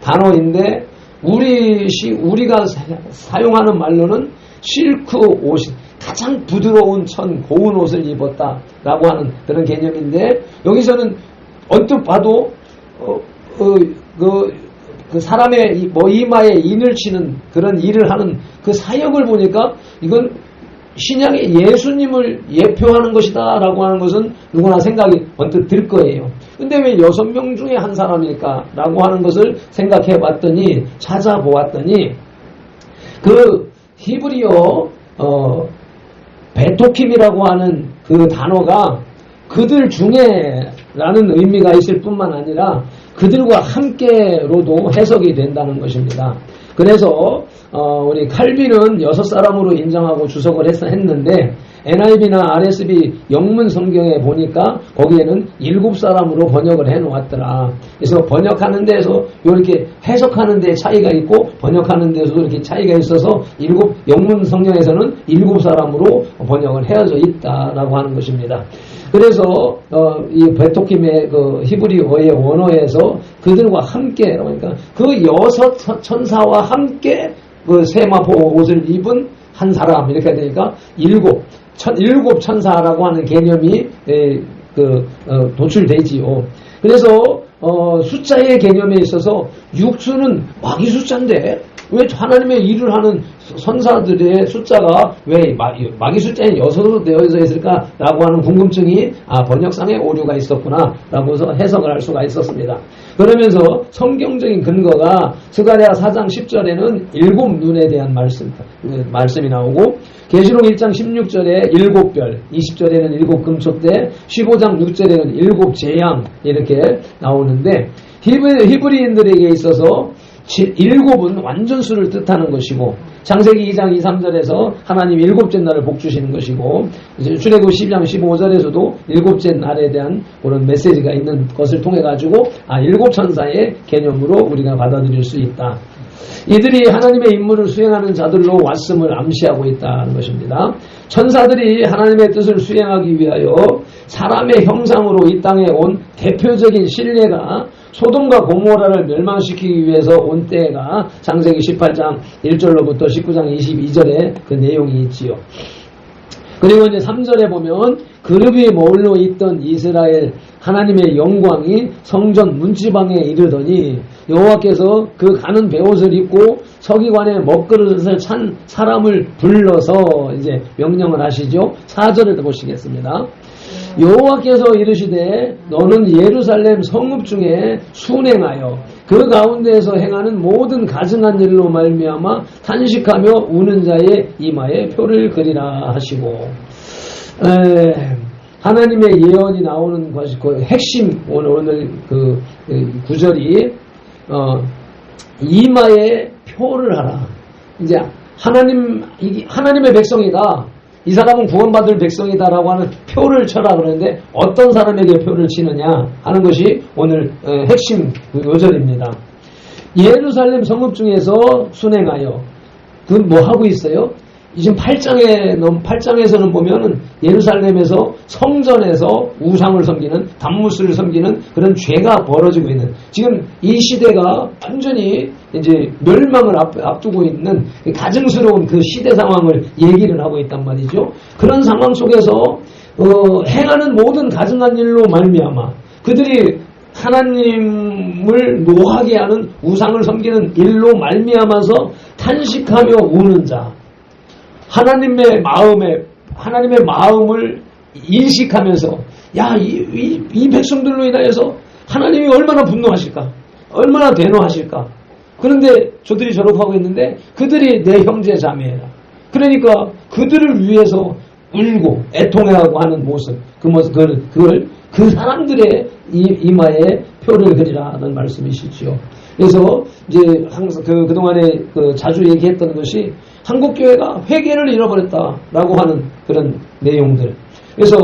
단어인데 우리가 사용하는 말로는 실크 옷이 가장 부드러운 고운 옷을 입었다라고 하는 그런 개념인데 여기서는 언뜻 봐도 그 사람의 이마에 인을 치는 그런 일을 하는 그 사역을 보니까 이건 신약의 예수님을 예표하는 것이다 라고 하는 것은 누구나 생각이 언뜻 들 거예요. 근데 왜 6명 중에 한 사람일까 라고 하는 것을 생각해 봤더니 찾아보았더니 그 히브리어 베토킴이라고 하는 그 단어가 그들 중에 라는 의미가 있을 뿐만 아니라 그들과 함께로도 해석이 된다는 것입니다. 그래서 우리 칼빈은 6사람으로 인정하고 주석을 했는데 NIV나 RSV 영문 성경에 보니까 거기에는 7사람으로 번역을 해놓았더라. 그래서 번역하는 데서 이렇게 해석하는 데 차이가 있고 번역하는 데서도 이렇게 차이가 있어서 영문 성경에서는 7사람으로 번역을 헤어져 있다라고 하는 것입니다. 그래서 이 베토킴의 그 히브리어의 원어에서 그들과 함께 그러니까 그 6 천사와 함께 그 세마포 옷을 입은 한 사람 이렇게 되니까 7 천사라고 하는 개념이 도출되지요. 그래서 숫자의 개념에 있어서 육수는 마귀 숫자인데 왜 하나님의 일을 하는 선사들의 숫자가 왜 마귀 숫자에 6으로 되어져 있을까라고 하는 궁금증이 번역상에 오류가 있었구나라고 해서 해석을 할 수가 있었습니다. 그러면서 성경적인 근거가 스가랴 4장 10절에는 7 눈에 대한 말씀이 나오고 계시록 1장 16절에 7별, 20절에는 7 금촉대, 15장 6절에는 7 재앙 이렇게 나오는데 히브리인들에게 있어서 7은 완전수를 뜻하는 것이고 창세기 2장 2, 3절에서 하나님 7째 날을 복주시는 것이고 출애굽 12장 15절에서도 7째 날에 대한 그런 메시지가 있는 것을 통해 가지고 7 천사의 개념으로 우리가 받아들일 수 있다. 이들이 하나님의 임무를 수행하는 자들로 왔음을 암시하고 있다는 것입니다. 천사들이 하나님의 뜻을 수행하기 위하여 사람의 형상으로 이 땅에 온 대표적인 신뢰가 소돔과 고모라를 멸망시키기 위해서 온 때가 창세기 18장 1절로부터 19장 22절에 그 내용이 있지요. 그리고 이제 3절에 보면 그룹이 머물러 있던 이스라엘 하나님의 영광이 성전 문지방에 이르더니 여호와께서 그 가는 베옷을 입고 서기관의 먹그릇을 찬 사람을 불러서 이제 명령을 하시죠. 4절을 보시겠습니다. 여호와께서 이르시되 너는 예루살렘 성읍 중에 순행하여 그 가운데에서 행하는 모든 가증한 일로 말미암아 탄식하며 우는 자의 이마에 표를 그리라 하시고 하나님의 예언이 나오는 것이 그 핵심 오늘 그 구절이 이마에 표를 하라. 이제 하나님의 백성이다. 이 사람은 구원받을 백성이다라고 하는 표를 쳐라 그러는데 어떤 사람에게 표를 치느냐 하는 것이 오늘 핵심 요절입니다. 예루살렘 성읍 중에서 순행하여 그 뭐 하고 있어요? 지금 8장에서는 보면은 예루살렘에서 성전에서 우상을 섬기는, 단무스를 섬기는 그런 죄가 벌어지고 있는, 지금 이 시대가 완전히 이제 멸망을 앞두고 있는 가증스러운 그 시대 상황을 얘기를 하고 있단 말이죠. 그런 상황 속에서 행하는 모든 가증한 일로 말미암아 그들이 하나님을 노하게 하는 우상을 섬기는 일로 말미암아서 탄식하며 우는 자, 하나님의 마음을 인식하면서, 야, 이 백성들로 인하여서 하나님이 얼마나 분노하실까, 얼마나 대노하실까. 그런데 저들이 저렇게 하고 있는데 그들이 내 형제 자매라. 그러니까 그들을 위해서 울고 애통해하고 하는 모습, 그걸 그 사람들의 이마에 표를 그리라는 말씀이시지요. 그래서 이제 항상 그동안에 자주 얘기했던 것이 한국 교회가 회개를 잃어버렸다라고 하는 그런 내용들. 그래서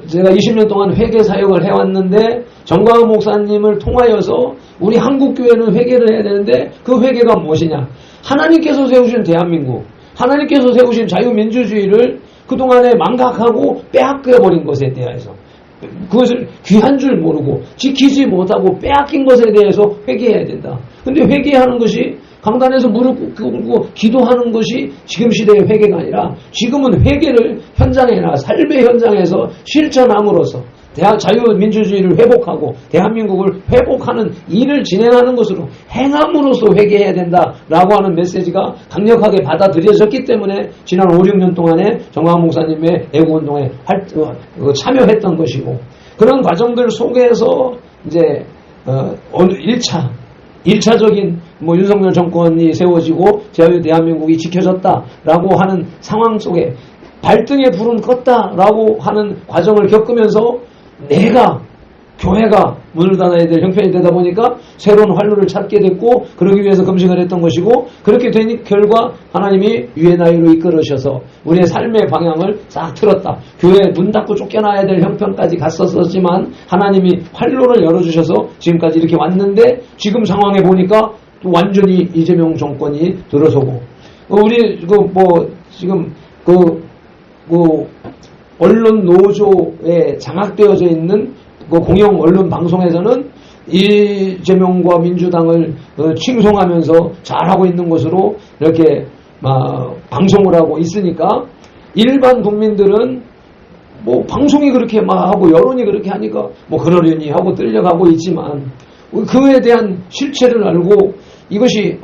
제가 20년 동안 회개 사역을 해왔는데 정광훈 목사님을 통하여서 우리 한국 교회는 회개를 해야 되는데 그 회개가 무엇이냐? 하나님께서 세우신 대한민국, 하나님께서 세우신 자유민주주의를 그동안에 망각하고 빼앗겨버린 것에 대해서, 그것을 귀한 줄 모르고 지키지 못하고 빼앗긴 것에 대해서 회개해야 된다. 근데 회개하는 것이 강단에서 무릎 꿇고 기도하는 것이 지금 시대의 회개가 아니라, 지금은 회개를 현장이나 삶의 현장에서 실천함으로써 자유민주주의를 회복하고 대한민국을 회복하는 일을 진행하는 것으로 행함으로써 회개해야 된다라고 하는 메시지가 강력하게 받아들여졌기 때문에 지난 5, 6년 동안에 정광훈 목사님의 애국운동에 참여했던 것이고, 그런 과정들 속에서 이제 1차적인 윤석열 정권이 세워지고 자유 대한민국이 지켜졌다라고 하는 상황 속에 발등에 불은 껐다라고 하는 과정을 겪으면서 내가 교회가 문을 닫아야 될 형편이 되다 보니까 새로운 활로를 찾게 됐고, 그러기 위해서 금식을 했던 것이고, 그렇게 된 결과 하나님이 유의 나이로 이끌으셔서 우리의 삶의 방향을 싹 틀었다. 교회 문 닫고 쫓겨나야 될 형편까지 갔었지만 하나님이 활로를 열어주셔서 지금까지 이렇게 왔는데, 지금 상황에 보니까 또 완전히 이재명 정권이 들어서고, 우리 지금 언론 노조에 장악되어져 있는 공영 언론 방송에서는 이재명과 민주당을 칭송하면서 잘하고 있는 것으로 이렇게 방송을 하고 있으니까, 일반 국민들은 방송이 그렇게 하고 여론이 그렇게 하니까 그러려니 하고 끌려가고 있지만, 그에 대한 실체를 알고 이것이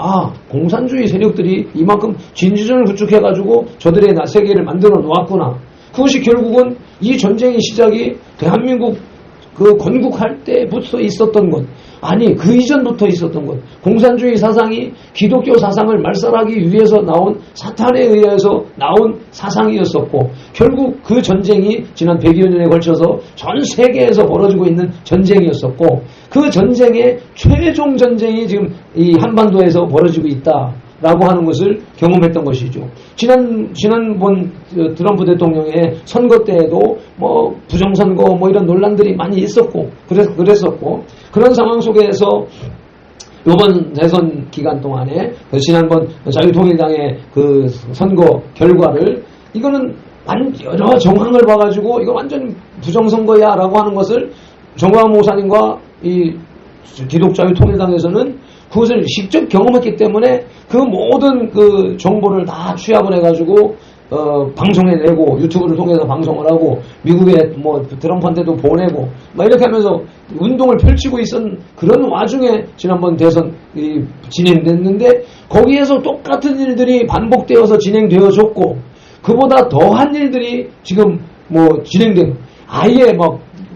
공산주의 세력들이 이만큼 진주전을 구축해가지고 저들의 세계를 만들어 놓았구나. 그것이 결국은 이 전쟁의 시작이 대한민국 건국할 때부터 있었던 것, 아니 그 이전부터 있었던 것, 공산주의 사상이 기독교 사상을 말살하기 위해서 나온, 사탄에 의해서 나온 사상이었었고, 결국 그 전쟁이 지난 100여 년에 걸쳐서 전 세계에서 벌어지고 있는 전쟁이었었고, 그 전쟁의 최종 전쟁이 지금 이 한반도에서 벌어지고 있다라고 하는 것을 경험했던 것이죠. 지난번 트럼프 대통령의 선거 때에도 부정선거 이런 논란들이 많이 있었고 그랬었고, 그런 상황 속에서 이번 대선 기간 동안에 지난번 자유통일당의 그 선거 결과를, 이거는 여러 정황을 봐가지고 이거 완전 부정선거야라고 하는 것을 정광훈 목사님과 이 기독자유통일당에서는 그것을 직접 경험했기 때문에 그 모든 그 정보를 다 취합을 해가지고 방송에 내고, 유튜브를 통해서 방송을 하고, 미국에 트럼프한테도 보내고 이렇게 하면서 운동을 펼치고 있었던 그런 와중에 지난번 대선이 진행됐는데, 거기에서 똑같은 일들이 반복되어서 진행되어졌고, 그보다 더한 일들이 지금 진행되고, 아예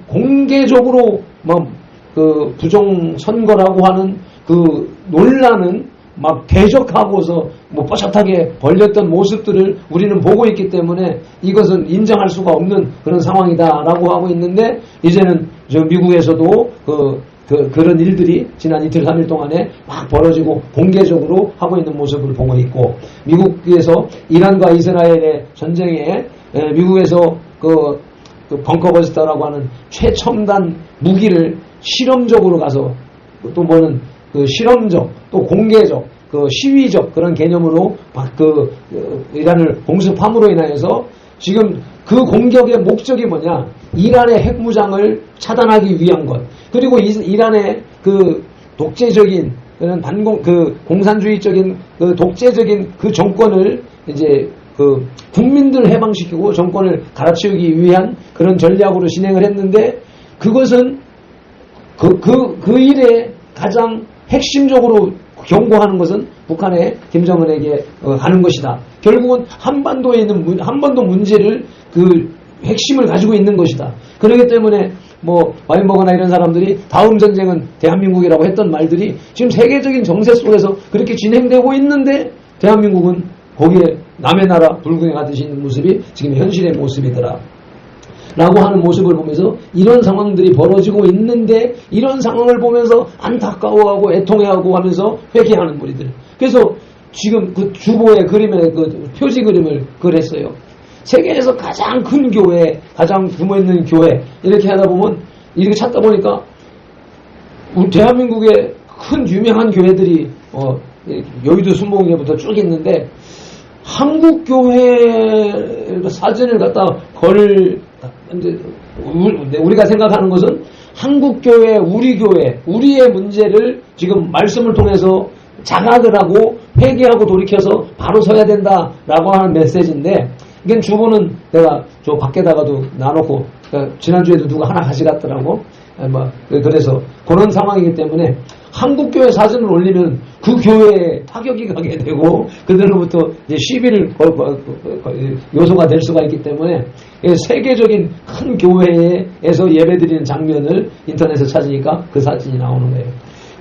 공개적으로 그 부정선거라고 하는 그 논란은 대적하고서 뻣뻣하게 벌렸던 모습들을 우리는 보고 있기 때문에 이것은 인정할 수가 없는 그런 상황이다라고 하고 있는데, 이제는 미국에서도 그런 일들이 지난 이틀 3일 동안에 막 벌어지고 공개적으로 하고 있는 모습을 보고 있고, 미국에서 이란과 이스라엘의 전쟁에 미국에서 그 벙커버스터라고 하는 최첨단 무기를 실험적으로 가서, 또 실험적, 또 공개적, 그 시위적 그런 개념으로 이란을 공습함으로 인하여서 지금 그 공격의 목적이 뭐냐? 이란의 핵무장을 차단하기 위한 것. 그리고 이란의 그 독재적인 그런 공산주의적인 그 독재적인 그 정권을 이제 그 국민들 해방시키고 정권을 갈아치우기 위한 그런 전략으로 진행을 했는데 그것은 그 일에 가장 핵심적으로 경고하는 것은 북한의 김정은에게 하는 것이다. 결국은 한반도에 있는 한반도 문제를 그 핵심을 가지고 있는 것이다. 그렇기 때문에 뭐 와인버거나 이런 사람들이 다음 전쟁은 대한민국이라고 했던 말들이 지금 세계적인 정세 속에서 그렇게 진행되고 있는데 대한민국은 거기에 남의 나라 불구경 하듯이 있는 모습이 지금 현실의 모습이더라. 라고 하는 모습을 보면서 이런 상황들이 벌어지고 있는데 이런 상황을 보면서 안타까워하고 애통해하고 하면서 회개하는 무리들. 그래서 지금 그 주보의 그림에 그 표지 그림을 그렸어요. 세계에서 가장 큰 교회, 가장 규모 있는 교회 이렇게 하다 보면 이렇게 찾다 보니까 우리 대한민국의 큰 유명한 교회들이 여의도 순복음교회부터 쭉 있는데 한국 교회 사진을 갖다 우리가 생각하는 것은 한국 교회, 우리의 문제를 지금 말씀을 통해서 자각을 하고 회개하고 돌이켜서 바로 서야 된다라고 하는 메시지인데 이게 주보는 내가 저 밖에다가도 놔놓고 지난주에도 누가 하나 가져갔더라고. 그래서 그런 상황이기 때문에 한국 교회 사진을 올리면 그 교회에 타격이 가게 되고 그들로부터 이제 시비를 요소가 될 수가 있기 때문에 세계적인 큰 교회에서 예배드리는 장면을 인터넷에 찾으니까 그 사진이 나오는 거예요.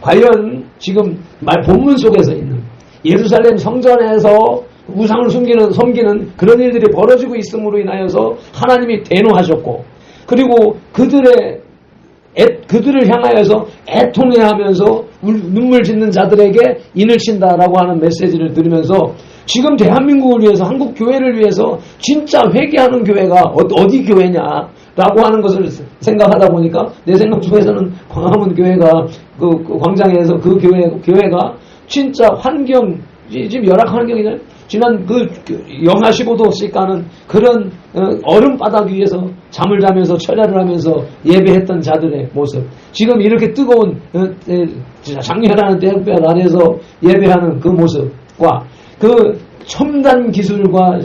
과연 지금 본문 속에서 있는 예루살렘 성전에서 우상을 섬기는 그런 일들이 벌어지고 있음으로 인하여서 하나님이 대노하셨고 그리고 그들을 향하여서 애통해하면서 눈물 짓는 자들에게 인을 친다라고 하는 메시지를 들으면서 지금 대한민국을 위해서 한국 교회를 위해서 진짜 회개하는 교회가 어디 교회냐라고 하는 것을 생각하다 보니까 내 생각 중에서는 광화문 교회가 그 광장에서 그 교회가 진짜 지금 열악 환경이잖아요. 지난 영하 15도씩 가는 그런 얼음바닥 위에서 잠을 자면서 철야를 하면서 예배했던 자들의 모습. 지금 이렇게 뜨거운 장렬하는 태양빛 아래에서 예배하는 그 모습과 그 첨단 기술과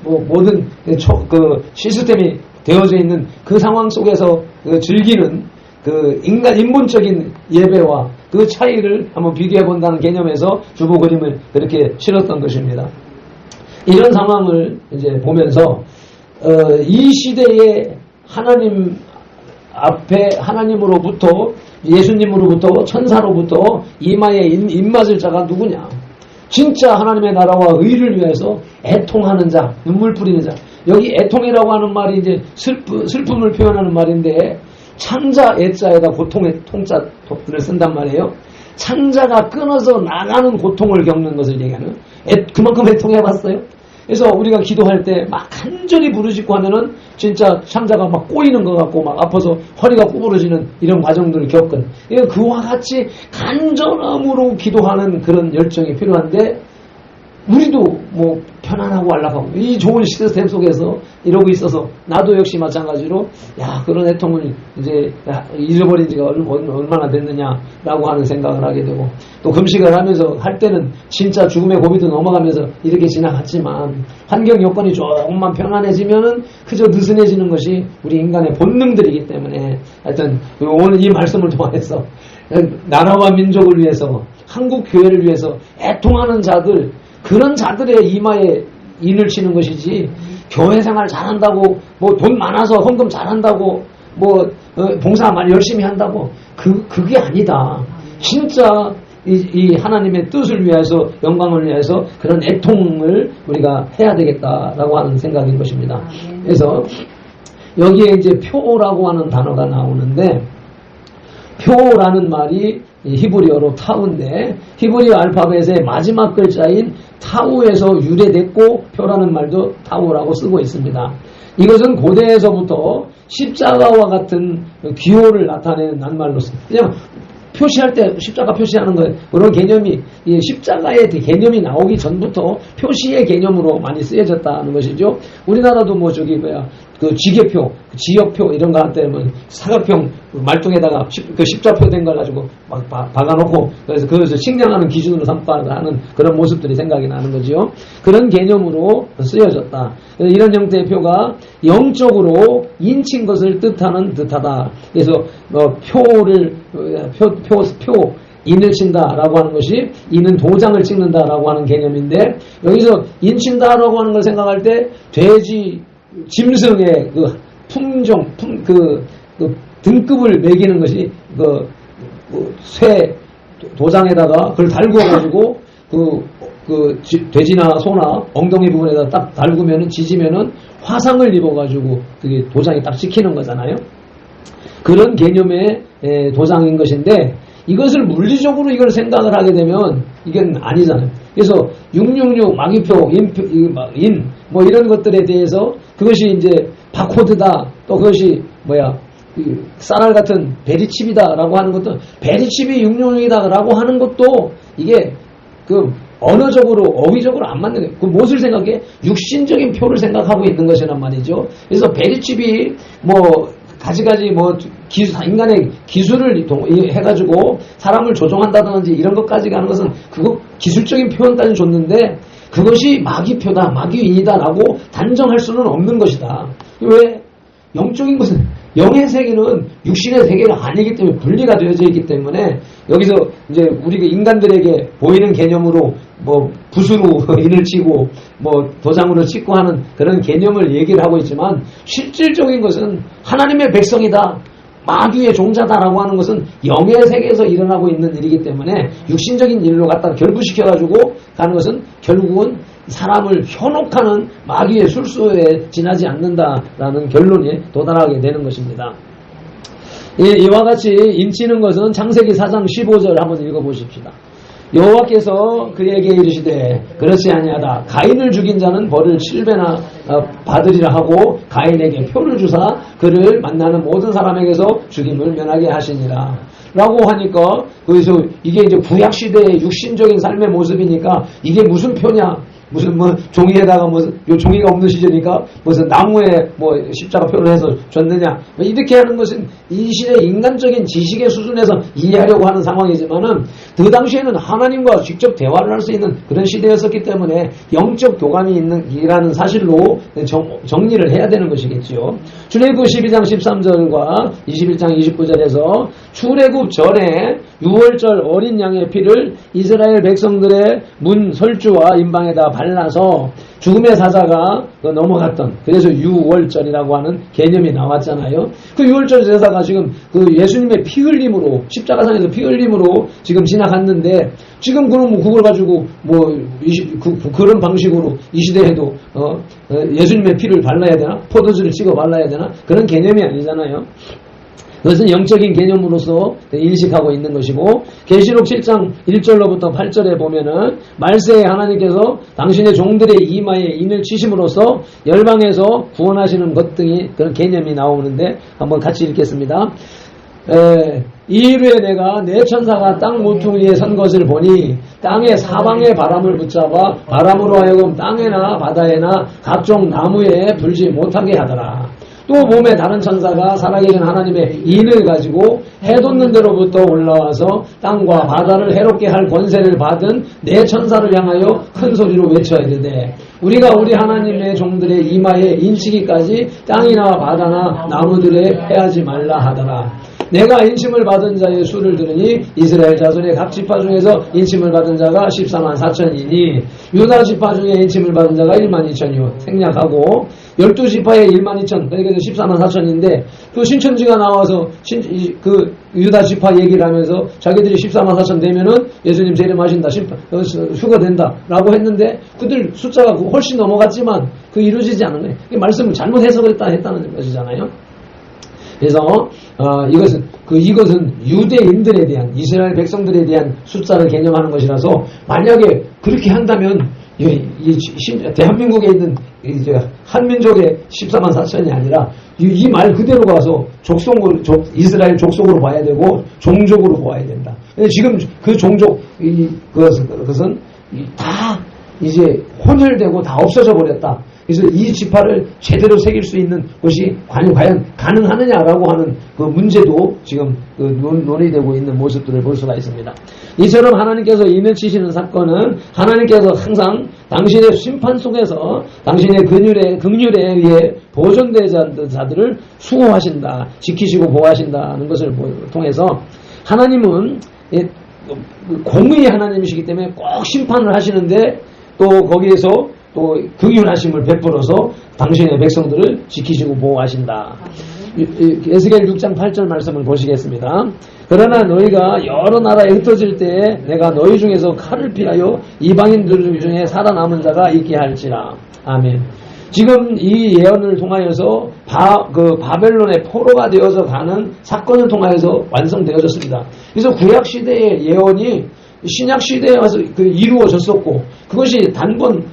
모든 시스템이 되어져 있는 그 상황 속에서 즐기는 인본적인 예배와 그 차이를 한번 비교해 본다는 개념에서 주보 그림을 그렇게 실었던 것입니다. 이런 상황을 이제 보면서 이 시대에 하나님 앞에 하나님으로부터 예수님으로부터 천사로부터 이마에 입맞을 자가 누구냐? 진짜 하나님의 나라와 의를 위해서 애통하는 자, 눈물 뿌리는 자. 여기 애통이라고 하는 말이 이제 슬픔을 표현하는 말인데 창자 애자에다 고통의 통자를 쓴단 말이에요. 창자가 끊어서 나가는 고통을 겪는 것을 얘기하는 그만큼 애통해봤어요. 그래서 우리가 기도할 때 막 간절히 부르짖고 하면은 진짜 창자가 막 꼬이는 것 같고 막 아파서 허리가 구부러지는 이런 과정들을 겪은 그와 같이 간절함으로 기도하는 그런 열정이 필요한데 우리도 뭐 편안하고 안락하고 이 좋은 시스템 속에서 이러고 있어서 나도 역시 마찬가지로 그런 애통을 이제 잊어버린 지가 얼마나 됐느냐라고 하는 생각을 하게 되고 또 금식을 하면서 할 때는 진짜 죽음의 고비도 넘어가면서 이렇게 지나갔지만 환경 여건이 조금만 편안해지면은 그저 느슨해지는 것이 우리 인간의 본능들이기 때문에 하여튼 오늘 이 말씀을 통해서 나라와 민족을 위해서 한국 교회를 위해서 애통하는 자들 그런 자들의 이마에 인을 치는 것이지 교회 생활 잘한다고 뭐 돈 많아서 헌금 잘한다고 뭐 봉사 많이 열심히 한다고 그게 아니다. 진짜 이 하나님의 뜻을 위해서 영광을 위해서 그런 애통을 우리가 해야 되겠다라고 하는 생각인 것입니다. 그래서 여기에 이제 표라고 하는 단어가 나오는데 표라는 말이 히브리어로 타우인데 히브리어 알파벳의 마지막 글자인 타우에서 유래됐고 표라는 말도 타우라고 쓰고 있습니다. 이것은 고대에서부터 십자가와 같은 기호를 나타내는 낱말로 씁니다. 왜냐하면 표시할 때 십자가 표시하는 거예요. 그런 개념이 이 십자가의 개념이 나오기 전부터 표시의 개념으로 많이 쓰여졌다는 것이죠. 우리나라도 뭐 저기 뭐야 그 지계표, 지역표 이런 거 할 때는 사각형 말뚝에다가 그 십자표 된 걸 가지고 막 박아놓고 그래서 그것을 측량하는 기준으로 삼고 하는 그런 모습들이 생각이 나는 거죠. 그런 개념으로 쓰여졌다. 이런 형태의 표가 영적으로 인친 것을 뜻하는 듯하다. 그래서 표를 표 인을 친다라고 하는 것이 이는 도장을 찍는다라고 하는 개념인데 여기서 인친다라고 하는 걸 생각할 때 돼지 짐승의 그 품종 그 등급을 매기는 것이 쇠 도장에다가 그걸 달구어가지고 돼지나 소나 엉덩이 부분에다 딱 달구면은 지지면은 화상을 입어가지고 그게 도장이 딱 찍히는 거잖아요. 그런 개념의 도장인 것인데 이것을 물리적으로 이걸 생각을 하게 되면 이건 아니잖아요. 그래서 666 마기표, 인 뭐 이런 것들에 대해서 그것이 이제 바코드다. 또 그것이 쌀알 같은 베리칩이다라고 하는 것도 베리칩이 666이다라고 하는 것도 이게 그 언어적으로 어휘적으로 안 맞는 거예요. 그 무엇을 생각해? 육신적인 표를 생각하고 있는 것이란 말이죠. 그래서 베리칩이 가지가지 인간의 기술을 해가지고 사람을 조종한다든지 이런 것까지 가는 것은 그거 기술적인 표현까지 줬는데 그것이 마귀표다, 마귀인이다라고 단정할 수는 없는 것이다. 왜? 영적인 것은 영의 세계는 육신의 세계가 아니기 때문에 분리가 되어져 있기 때문에 여기서 이제 우리가 인간들에게 보이는 개념으로 붓으로 인을 치고 도장으로 찍고 하는 그런 개념을 얘기를 하고 있지만 실질적인 것은 하나님의 백성이다. 마귀의 종자다라고 하는 것은 영의 세계에서 일어나고 있는 일이기 때문에 육신적인 일로 갖다 결부시켜가지고 가는 것은 결국은 사람을 현혹하는 마귀의 술수에 지나지 않는다라는 결론에 도달하게 되는 것입니다. 이와 같이 인치는 것은 창세기 4장 15절 한번 읽어보십시다. 여호와께서 그에게 이르시되 그렇지 아니하다. 가인을 죽인 자는 벌을 7배나 받으리라 하고 가인에게 표를 주사 그를 만나는 모든 사람에게서 죽임을 면하게 하시니라. 라고 하니까 그래서 이게 이제 구약시대의 육신적인 삶의 모습이니까 이게 무슨 표냐? 무슨 종이에다가 요 종이가 없는 시절이니까 무슨 나무에 십자가 표를 해서 줬느냐 이렇게 하는 것은 이 시대 인간적인 지식의 수준에서 이해하려고 하는 상황이지만은 그 당시에는 하나님과 직접 대화를 할 수 있는 그런 시대였었기 때문에 영적 교감이 있는이라는 사실로 정리를 해야 되는 것이겠지요. 출애굽 12장 13절과 21장 29절에서 출애굽 전에 6월절 어린 양의 피를 이스라엘 백성들의 문 설주와 임방에다 발라서 죽음의 사자가 넘어갔던 그래서 6월절이라고 하는 개념이 나왔잖아요. 그 6월절 제사가 지금 그 예수님의 피 흘림으로 십자가상에서 피 흘림으로 지금 지나갔는데 지금 그럼 그걸 가지고 그런 방식으로 이 시대에도 예수님의 피를 발라야 되나? 포도주를 찍어 발라야 되나? 그런 개념이 아니잖아요. 그것은 영적인 개념으로서 인식하고 있는 것이고 계시록 7장 1절로부터 8절에 보면은 말세에 하나님께서 당신의 종들의 이마에 인을 치심으로써 열방에서 구원하시는 것 등이 그런 개념이 나오는데 한번 같이 읽겠습니다. 이일후에 내가 내 천사가 땅 모퉁이에 선 것을 보니 땅의 사방에 바람을 붙잡아 바람으로 하여금 땅에나 바다에나 각종 나무에 불지 못하게 하더라. 또 몸에 다른 천사가 살아계신 하나님의 인을 가지고 해돋는 데로부터 올라와서 땅과 바다를 해롭게 할 권세를 받은 내 천사를 향하여 큰 소리로 외쳐야 되되 우리가 우리 하나님의 종들의 이마에 인치기까지 땅이나 바다나 나무들에 해하지 말라 하더라. 내가 인침을 받은 자의 수를 들으니 이스라엘 자손의 각 지파 중에서 인침을 받은 자가 14만 4천이니 유다 지파 중에 인침을 받은 자가 1만 2천이요 생략하고 12지파에 1만 2천 그러니까 14만 4천인데 그 신천지가 나와서 그 유다 지파 얘기를 하면서 자기들이 14만 4천 되면은 예수님 재림하신다 휴가 된다 라고 했는데 그들 숫자가 훨씬 넘어갔지만 그 이루어지지 않은 거예요. 말씀을 잘못 해석을 했다는 것이잖아요. 그래서 이것은 유대인들에 대한 이스라엘 백성들에 대한 숫자를 개념하는 것이라서 만약에 그렇게 한다면 대한민국에 있는 한민족의 14만 4천이 아니라 이 말 그대로 가서 이스라엘 족속으로 봐야 되고 종족으로 보아야 된다. 근데 지금 그 종족 그것은 다 이제 혼혈되고 다 없어져 버렸다. 그래서 이 지파를 제대로 새길 수 있는 것이 과연 가능하느냐라고 하는 그 문제도 지금 논의되고 있는 모습들을 볼 수가 있습니다. 이처럼 하나님께서 인을 치시는 사건은 하나님께서 항상 당신의 심판 속에서 당신의 긍휼에 의해 보존된 자들을 수호하신다, 지키시고 보호하신다는 것을 통해서 하나님은 공의의 하나님이시기 때문에 꼭 심판을 하시는데 또 거기에서 또 긍휼하심을 베풀어서 당신의 백성들을 지키시고 보호하신다. 에스겔 6장 8절 말씀을 보시겠습니다. 그러나 너희가 여러 나라에 흩어질 때에 내가 너희 중에서 칼을 피하여 이방인들 중에 살아남은 자가 있게 할지라. 아멘. 지금 이 예언을 통하여서 바벨론의 포로가 되어서 가는 사건을 통하여서 완성되어졌습니다. 그래서 구약시대의 예언이 신약시대에 와서 이루어졌었고 그것이 단번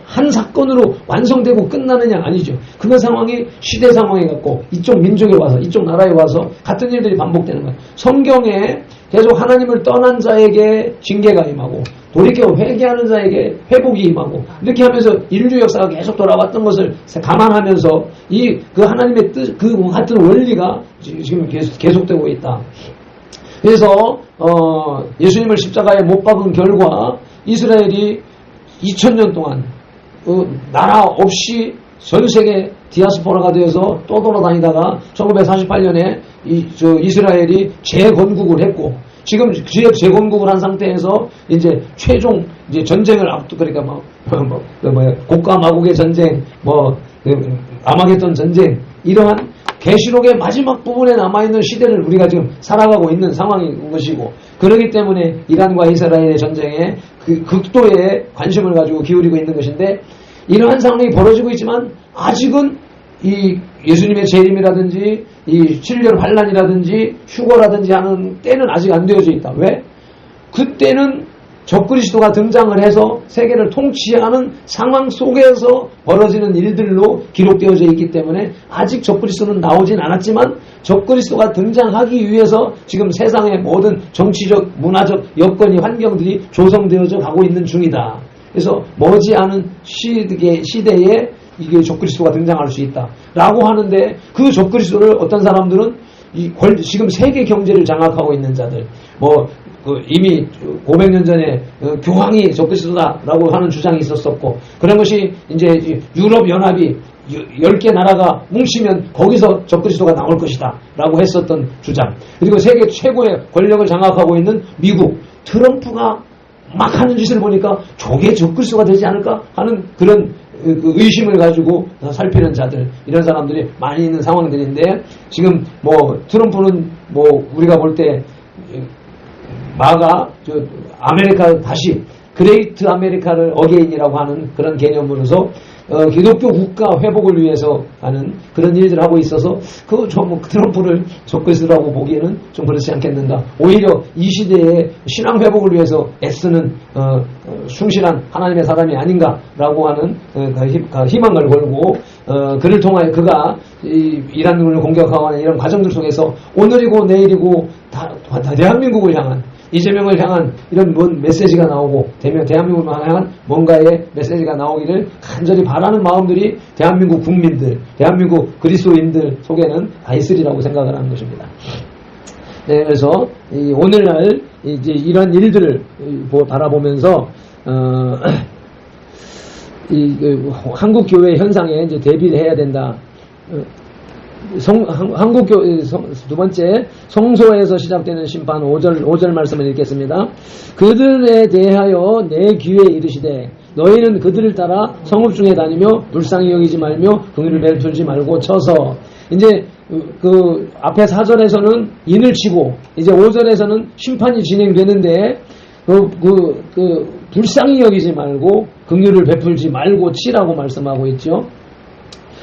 한 사건으로 완성되고 끝나느냐 아니죠. 그 상황이 시대 상황에 갖고 이쪽 민족에 와서 이쪽 나라에 와서 같은 일들이 반복되는 거예요. 성경에 계속 하나님을 떠난 자에게 징계가 임하고 돌이켜 회개하는 자에게 회복이 임하고 이렇게 하면서 인류 역사가 계속 돌아왔던 것을 감안하면서 그 하나님의 뜻, 그 같은 원리가 지금 계속되고 있다. 그래서 예수님을 십자가에 못 박은 결과 이스라엘이 2000년 동안 나라 없이 전 세계 디아스포라가 되어서 또 돌아다니다가 1948년에 이스라엘이 재건국을 했고 지금 재건국을 한 상태에서 이제 최종 이제 전쟁을 그러니까 곡과 마곡의 전쟁, 아마겟돈 전쟁 이러한 계시록의 마지막 부분에 남아있는 시대를 우리가 지금 살아가고 있는 상황인 것이고 그렇기 때문에 이란과 이스라엘의 전쟁에 그 극도의 관심을 가지고 기울이고 있는 것인데 이러한 상황이 벌어지고 있지만 아직은 이 예수님의 재림이라든지 이 7년 환란이라든지 휴거라든지 하는 때는 아직 안 되어져 있다. 왜? 그때는 적그리스도가 등장을 해서 세계를 통치하는 상황 속에서 벌어지는 일들로 기록되어져 있기 때문에 아직 적그리스도는 나오진 않았지만 적그리스도가 등장하기 위해서 지금 세상의 모든 정치적, 문화적 여건이 환경들이 조성되어져 가고 있는 중이다. 그래서 머지않은 시대에 이게 적그리스도가 등장할 수 있다라고 하는데 그 적그리스도를 어떤 사람들은 지금 세계 경제를 장악하고 있는 자들 이미 500년 전에 교황이 적그리스도다라고 하는 주장이 있었었고 그런 것이 이제 유럽 연합이 10개 나라가 뭉치면 거기서 적그리스도가 나올 것이다 라고 했었던 주장. 그리고 세계 최고의 권력을 장악하고 있는 미국 트럼프가 막 하는 짓을 보니까 저게 적그리스도가 되지 않을까 하는 그런 의심을 가지고 살피는 자들 이런 사람들이 많이 있는 상황들인데 지금 트럼프는 우리가 볼 때 아메리카 다시 그레이트 아메리카를 어게인이라고 하는 그런 개념으로서 기독교 국가 회복을 위해서 하는 그런 일들을 하고 있어서 트럼프를 적그리스도라고 보기에는 좀 그렇지 않겠는가. 오히려 이 시대에 신앙 회복을 위해서 애쓰는 충실한 하나님의 사람이 아닌가라고 하는 희망을 걸고 그를 통하여 그가 이란을 공격하고 하는 이런 과정들 속에서 오늘이고 내일이고 다 대한민국을 향한 이재명을 향한 이런 메시지가 나오고 대한민국을 향한 뭔가의 메시지가 나오기를 간절히 바라는 마음들이 대한민국 국민들, 대한민국 그리스도인들 속에는 다 있으리라고 생각을 하는 것입니다. 네, 그래서 오늘날 이제 이런 일들을 바라보면서 한국 교회 현상에 이제 대비를 해야 된다. 두 번째 성소에서 시작되는 심판 5절 말씀을 읽겠습니다. 그들에 대하여 내 귀에 이르시되 너희는 그들을 따라 성읍 중에 다니며 불쌍히 여기지 말며 긍휼을 베풀지 말고 쳐서 이제 그 앞에 4절에서는 인을 치고 이제 5절에서는 심판이 진행되는데 불쌍히 여기지 말고 긍휼을 베풀지 말고 치라고 말씀하고 있죠.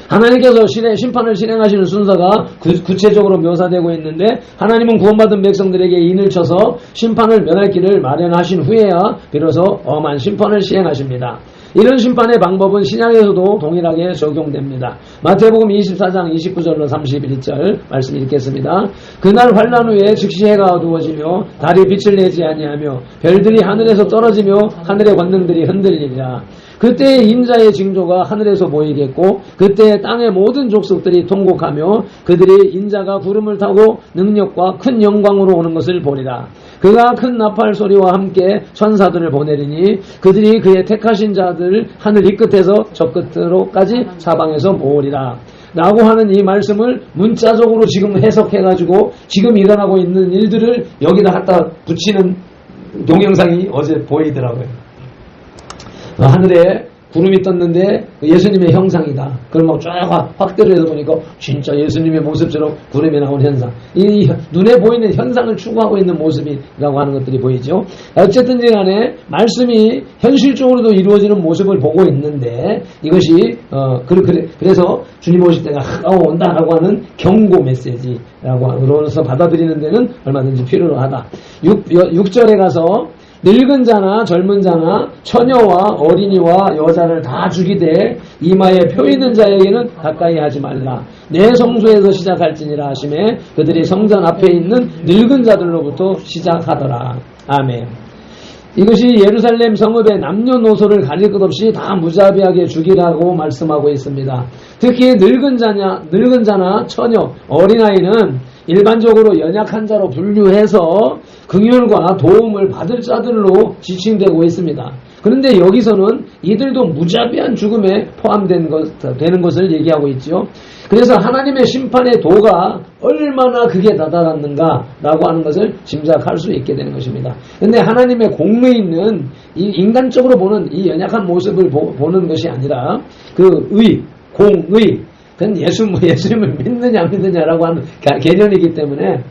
하나님께서 심판을 실행하시는 순서가 구체적으로 묘사되고 있는데 하나님은 구원받은 백성들에게 인을 쳐서 심판을 면할 길을 마련하신 후에야 비로소 엄한 심판을 시행하십니다. 이런 심판의 방법은 신약에서도 동일하게 적용됩니다. 마태복음 24장 29절로 31절 말씀 읽겠습니다. 그날 환난 후에 즉시 해가 어두워지며 달이 빛을 내지 아니하며 별들이 하늘에서 떨어지며 하늘의 권능들이 흔들리리라. 그때의 인자의 징조가 하늘에서 보이겠고 그때 땅의 모든 족속들이 통곡하며 그들이 인자가 구름을 타고 능력과 큰 영광으로 오는 것을 보리라. 그가 큰 나팔 소리와 함께 천사들을 보내리니 그들이 그의 택하신 자들 하늘 이 끝에서 저 끝으로까지 사방에서 모으리라. 라고 하는 이 말씀을 문자적으로 지금 해석해가지고 지금 일어나고 있는 일들을 여기다 갖다 붙이는 동영상이 어제 보이더라고요. 하늘에 구름이 떴는데 예수님의 형상이다. 그걸 막 쫙 확대를 해서 보니까 진짜 예수님의 모습처럼 구름이 나온 현상. 이 눈에 보이는 현상을 추구하고 있는 모습이라고 하는 것들이 보이죠. 어쨌든 간에 말씀이 현실적으로도 이루어지는 모습을 보고 있는데 이것이 그래서 주님 오실 때가 온다라고 하는 경고 메시지라고로서 받아들이는 데는 얼마든지 필요하다. 6절에 가서 늙은 자나 젊은 자나 처녀와 어린이와 여자를 다 죽이되 이마에 표 있는 자에게는 가까이 하지 말라. 내 성소에서 시작할지니라 하시매 그들이 성전 앞에 있는 늙은 자들로부터 시작하더라. 아멘. 이것이 예루살렘 성읍의 남녀노소를 가릴 것 없이 다 무자비하게 죽이라고 말씀하고 있습니다. 특히 늙은 자나 처녀, 어린아이는 일반적으로 연약한 자로 분류해서 긍휼과 도움을 받을 자들로 지칭되고 있습니다. 그런데 여기서는 이들도 무자비한 죽음에 포함되는 것을 얘기하고 있죠. 그래서 하나님의 심판의 도가 얼마나 극에 다다랐는가라고 하는 것을 짐작할 수 있게 되는 것입니다. 그런데 하나님의 공의는 이 인간적으로 보는 이 연약한 모습을 보는 것이 아니라 그 공의, 그건 예수님을 믿느냐 안 믿느냐라고 하는 개념이기 때문에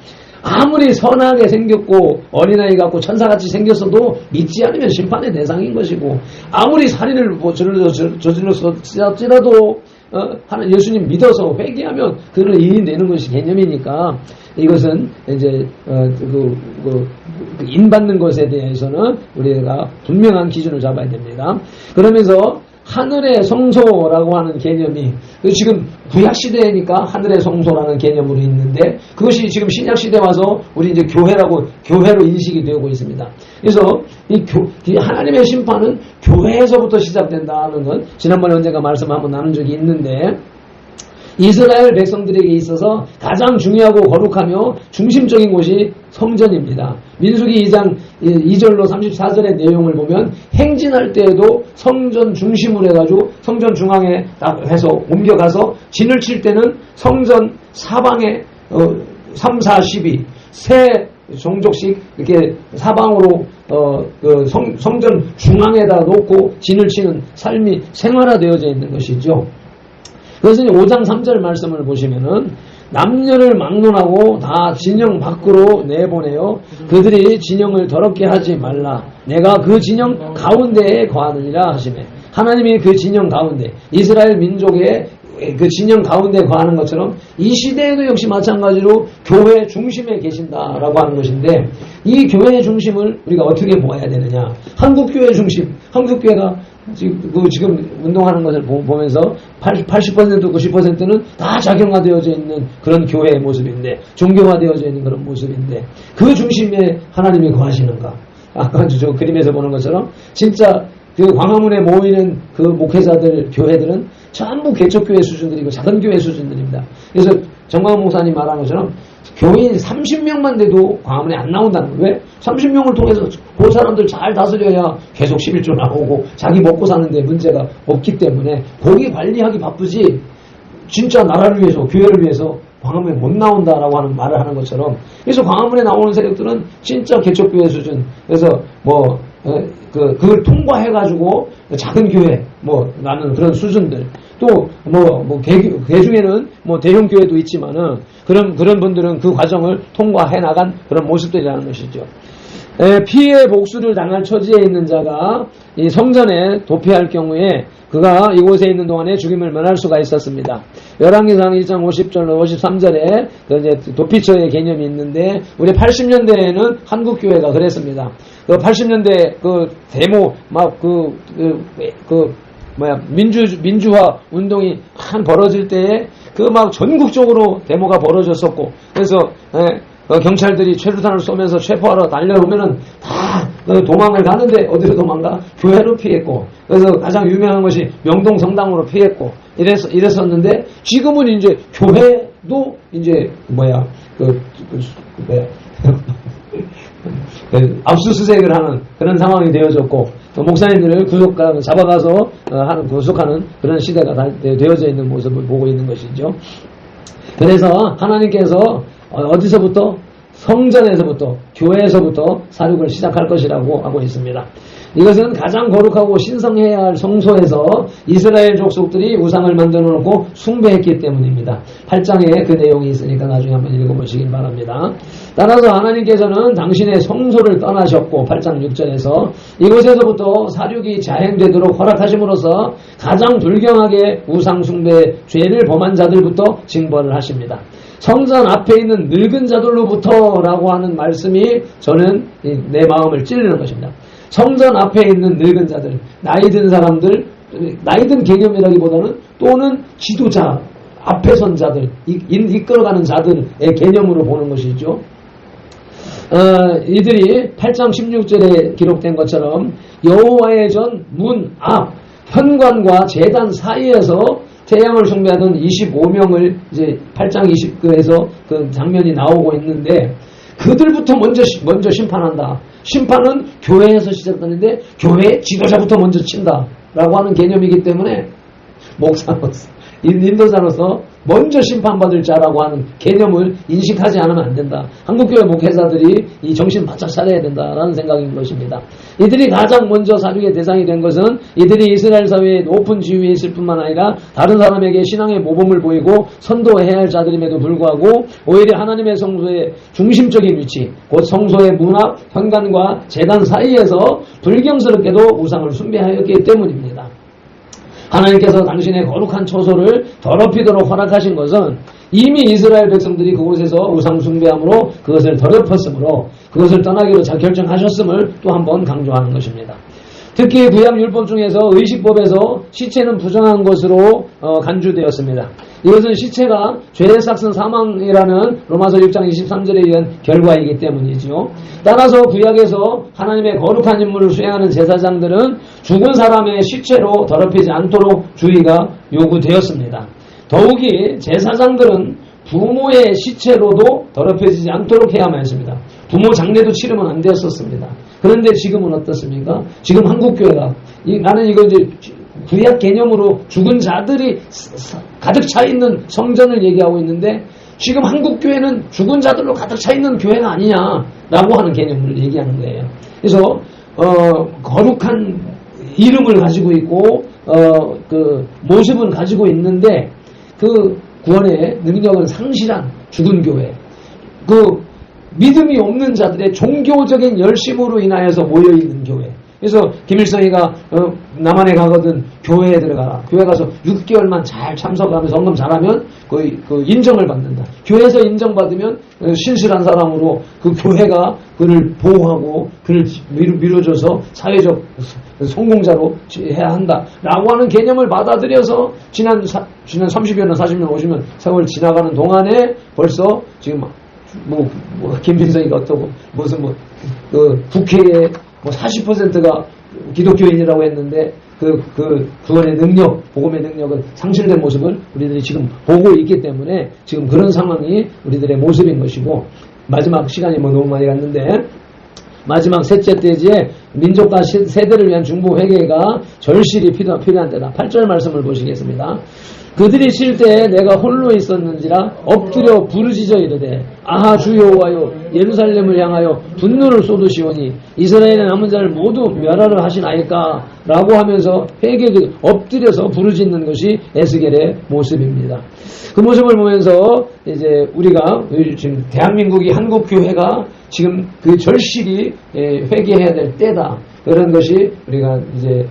아무리 선하게 생겼고 어린아이 같고 천사같이 생겼어도 믿지 않으면 심판의 대상인 것이고 아무리 살인을 저질렀을지라도 예수님 믿어서 회개하면 그를 이인되는 것이 개념이니까 이것은 이제 인받는 것에 대해서는 우리가 분명한 기준을 잡아야 됩니다. 그러면서 하늘의 성소라고 하는 개념이 지금 구약시대니까 하늘의 성소라는 개념으로 있는데 그것이 지금 신약시대 와서 우리 이제 교회로 인식이 되고 있습니다. 그래서 이 하나님의 심판은 교회에서부터 시작된다는 건 지난번에 언젠가 말씀 한번 나눈 적이 있는데 이스라엘 백성들에게 있어서 가장 중요하고 거룩하며 중심적인 곳이 성전입니다. 민수기 2장 2절로 34절의 내용을 보면 행진할 때에도 성전 중심으로 해가지고 성전 중앙에 딱 해서 옮겨가서 진을 칠 때는 성전 사방에 3, 4, 12 세 종족씩 이렇게 사방으로 성전 중앙에다 놓고 진을 치는 삶이 생활화되어져 있는 것이죠. 그래서 5장 3절 말씀을 보시면은 남녀를 막론하고 다 진영 밖으로 내보내요. 그들이 진영을 더럽게 하지 말라. 내가 그 진영 가운데에 거하느니라 하시네. 하나님이 그 진영 가운데 이스라엘 민족의 그 진영 가운데 거하는 것처럼 이 시대에도 역시 마찬가지로 교회 중심에 계신다라고 하는 것인데 이 교회의 중심을 우리가 어떻게 보아야 되느냐. 한국교회 중심, 한국교회가 지금 운동하는 것을 보면서 80% 90%는 다 작용화되어져 있는 그런 교회의 모습인데 종교화되어져 있는 그런 모습인데 그 중심에 하나님이 거하시는가. 아까 저 그림에서 보는 것처럼 진짜 그 광화문에 모이는 그 목회자들 교회들은 전부 개척교회 수준들이고 작은 교회 수준들입니다. 그래서 정광훈 목사님 말한 것처럼 교인 30명만 돼도 광화문에 안 나온다는 거예요. 왜? 30명을 통해서 그 사람들 잘 다스려야 계속 11조 나오고 자기 먹고 사는데 문제가 없기 때문에 거기 관리하기 바쁘지 진짜 나라를 위해서 교회를 위해서 광화문에 못 나온다라고 하는 말을 하는 것처럼 그래서 광화문에 나오는 세력들은 진짜 개척교회 수준. 그래서 그걸 통과해가지고 작은 교회 나는 그런 수준들 또 개 중에는 대형 교회도 있지만은 그런 분들은 그 과정을 통과해 나간 그런 모습들이라는 것이죠. 피해 복수를 당할 처지에 있는 자가 이 성전에 도피할 경우에 그가 이곳에 있는 동안에 죽임을 면할 수가 있었습니다. 열왕기상 1장 50절로 53절에 그 이제 도피처의 개념이 있는데 우리 80년대에는 한국 교회가 그랬습니다. 그 80년대 그 데모 막 민주화 운동이 한 벌어질 때에 그 막 전국적으로 데모가 벌어졌었고 그래서 경찰들이 최루탄을 쏘면서 체포하러 달려오면은 다 도망을 가는데 어디로 도망가? 교회로 피했고 그래서 가장 유명한 것이 명동 성당으로 피했고 이랬었는데 지금은 이제 교회도 이제 압수수색을 하는 그런 상황이 되어졌고 또 목사님들을 잡아가서 구속하는 그런 시대가 되어져 있는 모습을 보고 있는 것이죠. 그래서 하나님께서 어디서부터? 성전에서부터 교회에서부터 사륙을 시작할 것이라고 하고 있습니다. 이것은 가장 거룩하고 신성해야 할 성소에서 이스라엘 족속들이 우상을 만들어 놓고 숭배했기 때문입니다. 8장에 그 내용이 있으니까 나중에 한번 읽어보시길 바랍니다. 따라서 하나님께서는 당신의 성소를 떠나셨고 8장 6절에서 이곳에서부터 사륙이 자행되도록 허락하심으로써 가장 불경하게 우상 숭배 죄를 범한 자들부터 징벌을 하십니다. 성전 앞에 있는 늙은 자들로부터라고 하는 말씀이 저는 내 마음을 찔리는 것입니다. 성전 앞에 있는 늙은 자들, 나이 든 사람들, 나이 든 개념이라기보다는 또는 지도자, 앞에 선 자들, 이끌어가는 자들의 개념으로 보는 것이죠. 이들이 8장 16절에 기록된 것처럼 여호와의 전 문 앞, 현관과 제단 사이에서 태양을 숭배하던 25명을 이제 8장 29에서 그 장면이 나오고 있는데 그들부터 먼저 심판한다. 심판은 교회에서 시작되는데 교회의 지도자부터 먼저 친다라고 하는 개념이기 때문에 목사로서 인도자로서 먼저 심판받을 자라고 하는 개념을 인식하지 않으면 안 된다. 한국교회 목회자들이 이 정신 바짝 차려야 된다라는 생각인 것입니다. 이들이 가장 먼저 사륙의 대상이 된 것은 이들이 이스라엘 사회의 높은 지위에 있을 뿐만 아니라 다른 사람에게 신앙의 모범을 보이고 선도해야 할 자들임에도 불구하고 오히려 하나님의 성소의 중심적인 위치, 곧 성소의 문 앞, 현관과 제단 사이에서 불경스럽게도 우상을 숭배하였기 때문입니다. 하나님께서 당신의 거룩한 처소를 더럽히도록 허락하신 것은 이미 이스라엘 백성들이 그곳에서 우상 숭배함으로 그것을 더럽혔으므로 그것을 떠나기로 결정하셨음을 또 한 번 강조하는 것입니다. 특히 구약 율법 중에서 의식법에서 시체는 부정한 것으로 간주되었습니다. 이것은 시체가 죄의 싹슨 사망이라는 로마서 6장 23절에 의한 결과이기 때문이지요. 따라서 구약에서 하나님의 거룩한 임무를 수행하는 제사장들은 죽은 사람의 시체로 더럽히지 않도록 주의가 요구되었습니다. 더욱이 제사장들은 부모의 시체로도 더럽혀지지 않도록 해야만 했습니다. 부모 장례도 치르면 안 되었었습니다. 그런데 지금은 어떻습니까? 지금 한국교회가 나는 이거 이제 구약 개념으로 죽은 자들이 가득 차 있는 성전을 얘기하고 있는데 지금 한국교회는 죽은 자들로 가득 차 있는 교회가 아니냐라고 하는 개념을 얘기하는 거예요. 그래서 거룩한 이름을 가지고 있고 그 모습은 가지고 있는데 그 구원의 능력은 상실한 죽은 교회, 그 믿음이 없는 자들의 종교적인 열심으로 인하여서 모여있는 교회. 그래서 김일성이가 남한에 가거든 교회에 들어가라. 교회 가서 6개월만 잘 참석하면서 헌금 잘하면 그 인정을 받는다. 교회에서 인정받으면 신실한 사람으로 그 교회가 그를 보호하고 그를 밀어줘서 사회적 성공자로 해야 한다라고 하는 개념을 받아들여서 지난 30년, 40년, 50년 세월 지나가는 동안에 벌써 지금 김민성이가 어떠고 무슨 그 국회에 40%가 기독교인이라고 했는데 그 구원의 능력, 복음의 능력은 상실된 모습을 우리들이 지금 보고 있기 때문에 지금 그런 상황이 우리들의 모습인 것이고 마지막 시간이 너무 많이 갔는데 마지막 셋째 때지에 민족과 세대를 위한 중보 회개가 절실히 필요한 때다. 8절 말씀을 보시겠습니다. 그들이 칠 때 내가 홀로 있었는지라 엎드려 부르짖어 이르되 아하 주 여호와여 예루살렘을 향하여 분노를 쏟으시오니 이스라엘의 남은 자를 모두 멸하려 하시나이까 라고 하면서 엎드려서 부르짖는 것이 에스겔의 모습입니다. 그 모습을 보면서 이제 우리가 지금 대한민국이 한국교회가 지금 그 절실히 회개해야 될 때다. 그런 것이 우리가 이제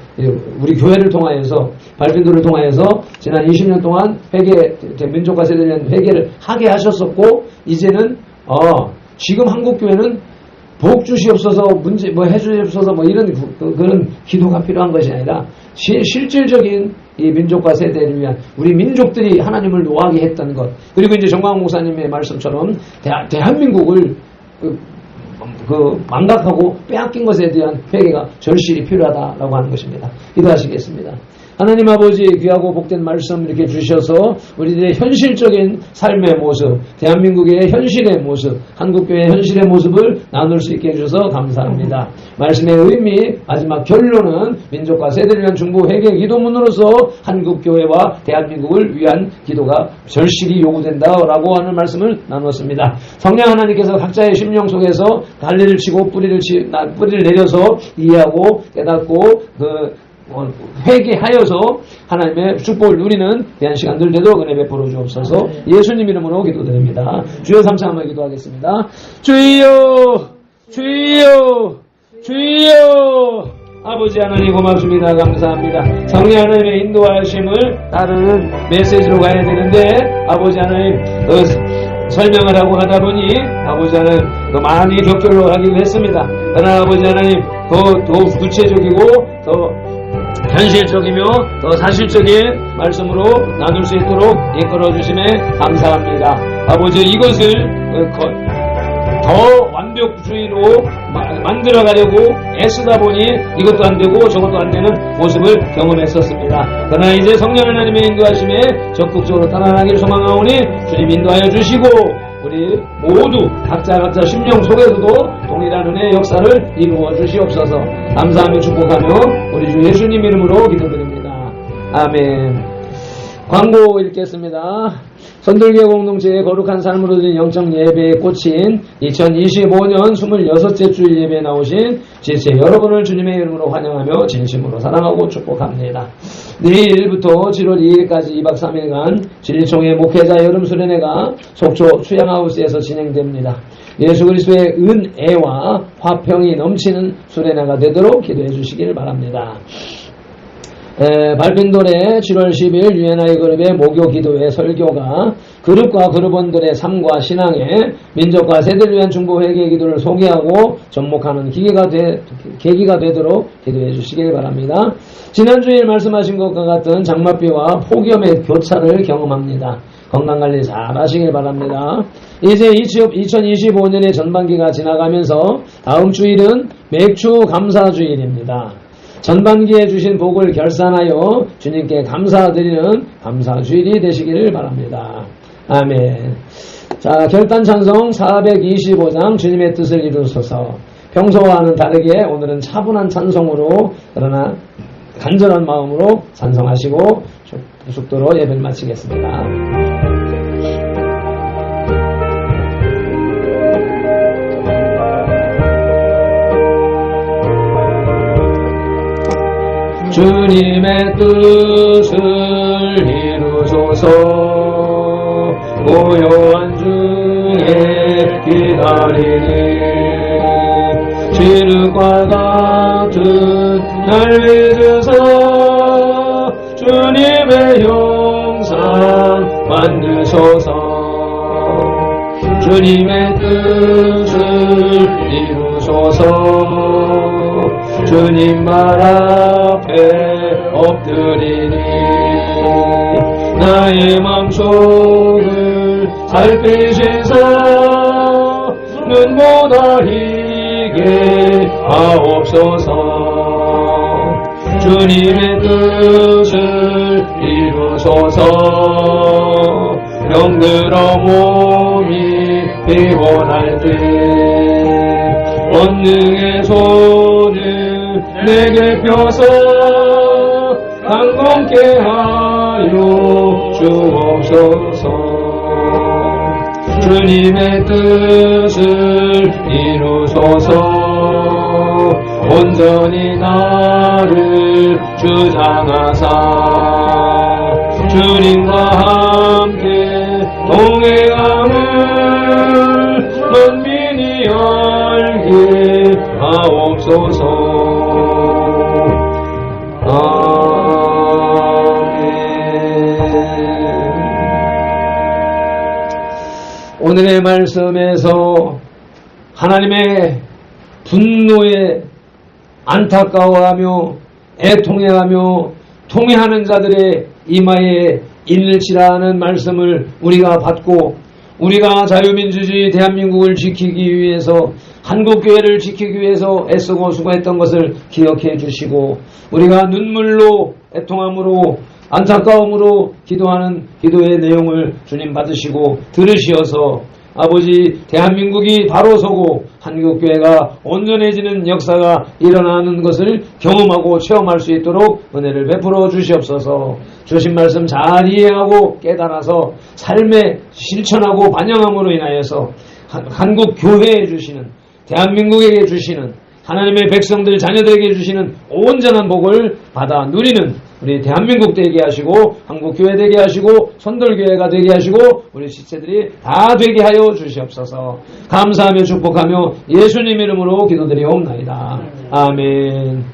우리 교회를 통하여서 발핀도를 통하여서 지난 20년 동안 민족과 세대를 위한 회개를 하게 하셨었고 이제는 지금 한국교회는 복 주시옵소서 해주시옵소서 이런 그런 기도가 필요한 것이 아니라 실질적인 이 민족과 세대를 위한 우리 민족들이 하나님을 노하게 했던 것 그리고 이제 정광 목사님의 말씀처럼 대한민국을 망각하고 빼앗긴 것에 대한 회개가 절실히 필요하다라고 하는 것입니다. 기도하시겠습니다. 하나님 아버지 귀하고 복된 말씀 이렇게 주셔서 우리들의 현실적인 삶의 모습, 대한민국의 현실의 모습, 한국교회의 현실의 모습을 나눌 수 있게 해주셔서 감사합니다. 말씀의 의미, 마지막 결론은 민족과 세대를 위한 중보 회개 기도문으로서 한국교회와 대한민국을 위한 기도가 절실히 요구된다라고 하는 말씀을 나눴습니다. 성령 하나님께서 각자의 심령 속에서 갈래를 치고 뿌리를 내려서 이해하고 깨닫고 회개하여서 하나님의 축복을 누리는 귀한 시간들 되도록 은혜 베풀어 주옵소서. 예수님 이름으로 기도드립니다. 주여 삼창 한번 기도하겠습니다. 주여 주여 주여 아버지 하나님 고맙습니다. 감사합니다. 성령 하나님의 인도하심을 따르는 메시지로 가야 되는데 아버지 하나님 설명을 하고 하다 보니 아버지 하나님 더 많이 격결로 하기도 했습니다. 그러나 아버지 하나님 더 구체적이고 더 현실적이며 더 사실적인 말씀으로 나눌 수 있도록 이끌어 주심에 감사합니다. 아버지 이것을 더 완벽주의로 만들어 가려고 애쓰다 보니 이것도 안 되고 저것도 안 되는 모습을 경험했었습니다. 그러나 이제 성령 하나님의 인도하심에 적극적으로 따라가기를 소망하오니 주님 인도하여 주시고 우리 모두 각자 심령 속에서도 동일한 은혜의 역사를 이루어 주시옵소서. 감사하며 축복하며 우리 주 예수님 이름으로 기도드립니다. 아멘. 광고 읽겠습니다. 선들교 공동체의 거룩한 삶으로 드린 영적 예배에 꽂힌 2025년 26째 주일 예배에 나오신 지체 여러분을 주님의 이름으로 환영하며 진심으로 사랑하고 축복합니다. 내일부터 7월 2일까지 2박 3일간 진리총회 목회자 여름 수련회가 속초 추양하우스에서 진행됩니다. 예수 그리스도의 은혜와 화평이 넘치는 수련회가 되도록 기도해 주시길 바랍니다. 발핀돌의 7월 10일 UNI 그룹의 목요 기도회 설교가 그룹과 그룹원들의 삶과 신앙에 민족과 세대를 위한 중보 회개 기도를 소개하고 접목하는 계기가 되도록 기도해 주시길 바랍니다. 지난주에 말씀하신 것과 같은 장맛비와 폭염의 교차를 경험합니다. 건강관리 잘 하시길 바랍니다. 이제 2025년의 전반기가 지나가면서 다음 주일은 맥주 감사주일입니다. 전반기에 주신 복을 결산하여 주님께 감사드리는 감사주일이 되시기를 바랍니다. 아멘. 자, 결단 찬송 425장 주님의 뜻을 이루소서. 평소와는 다르게 오늘은 차분한 찬송으로 그러나 간절한 마음으로 찬송하시고 속도로 예배를 마치겠습니다. 주님의 뜻을 이루소서. 고요한 중에 기다리니 지륵과 같은 날 믿으사 주님의 형상 만드소서. 주님의 뜻을 이루소서. 주님 말 앞에 엎드리니 나의 맘속을 살피시사 눈보다 희게 하옵소서. 주님의 뜻을 이루소서. 병들어 몸이 피곤할 때 권능의 손을 내게 펴서 강건케 하여 주옵소서. 주님의 뜻을 이루소서. 온전히 나를 주장하사 주님과 함께 동행함을 만민이 알게 하옵소서. 오늘의 말씀에서 하나님의 분노에 안타까워하며 애통해하며 통회하는 자들의 이마에 일칠하는 말씀을 우리가 받고 우리가 자유민주주의 대한민국을 지키기 위해서 한국교회를 지키기 위해서 애쓰고 수고했던 것을 기억해 주시고 우리가 눈물로 애통함으로 안타까움으로 기도하는 기도의 내용을 주님 받으시고 들으시어서 아버지 대한민국이 바로 서고 한국교회가 온전해지는 역사가 일어나는 것을 경험하고 체험할 수 있도록 은혜를 베풀어 주시옵소서. 주신 말씀 잘 이해하고 깨달아서 삶에 실천하고 반영함으로 인하여서 한국교회에 주시는 대한민국에게 주시는 하나님의 백성들 자녀들에게 주시는 온전한 복을 받아 누리는 우리 대한민국 되게 하시고 한국교회 되게 하시고 선돌교회가 되게 하시고 우리 지체들이 다 되게 하여 주시옵소서. 감사하며 축복하며 예수님 이름으로 기도드리옵나이다. 아멘.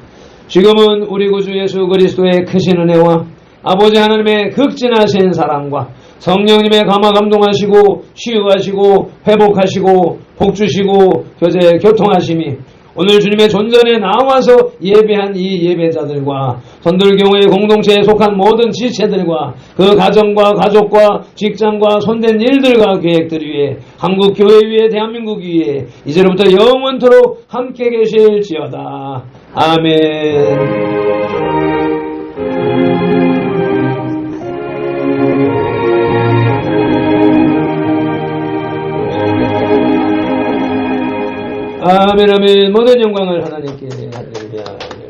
지금은 우리 구주 예수 그리스도의 크신 은혜와 아버지 하나님의 극진하신 사랑과 성령님의 감화 감동하시고 치유하시고 회복하시고 복주시고 교통하심이 오늘 주님의 존전에 나와서 예배한 이 예배자들과 선돌교회 공동체에 속한 모든 지체들과 그 가정과 가족과 직장과 손댄 일들과 계획들 위에 한국교회 위에 대한민국 위에 이제로부터 영원토록 함께 계실지어다. 아멘. 아멘 아멘. 모든 영광을 하나님께. 할렐루야.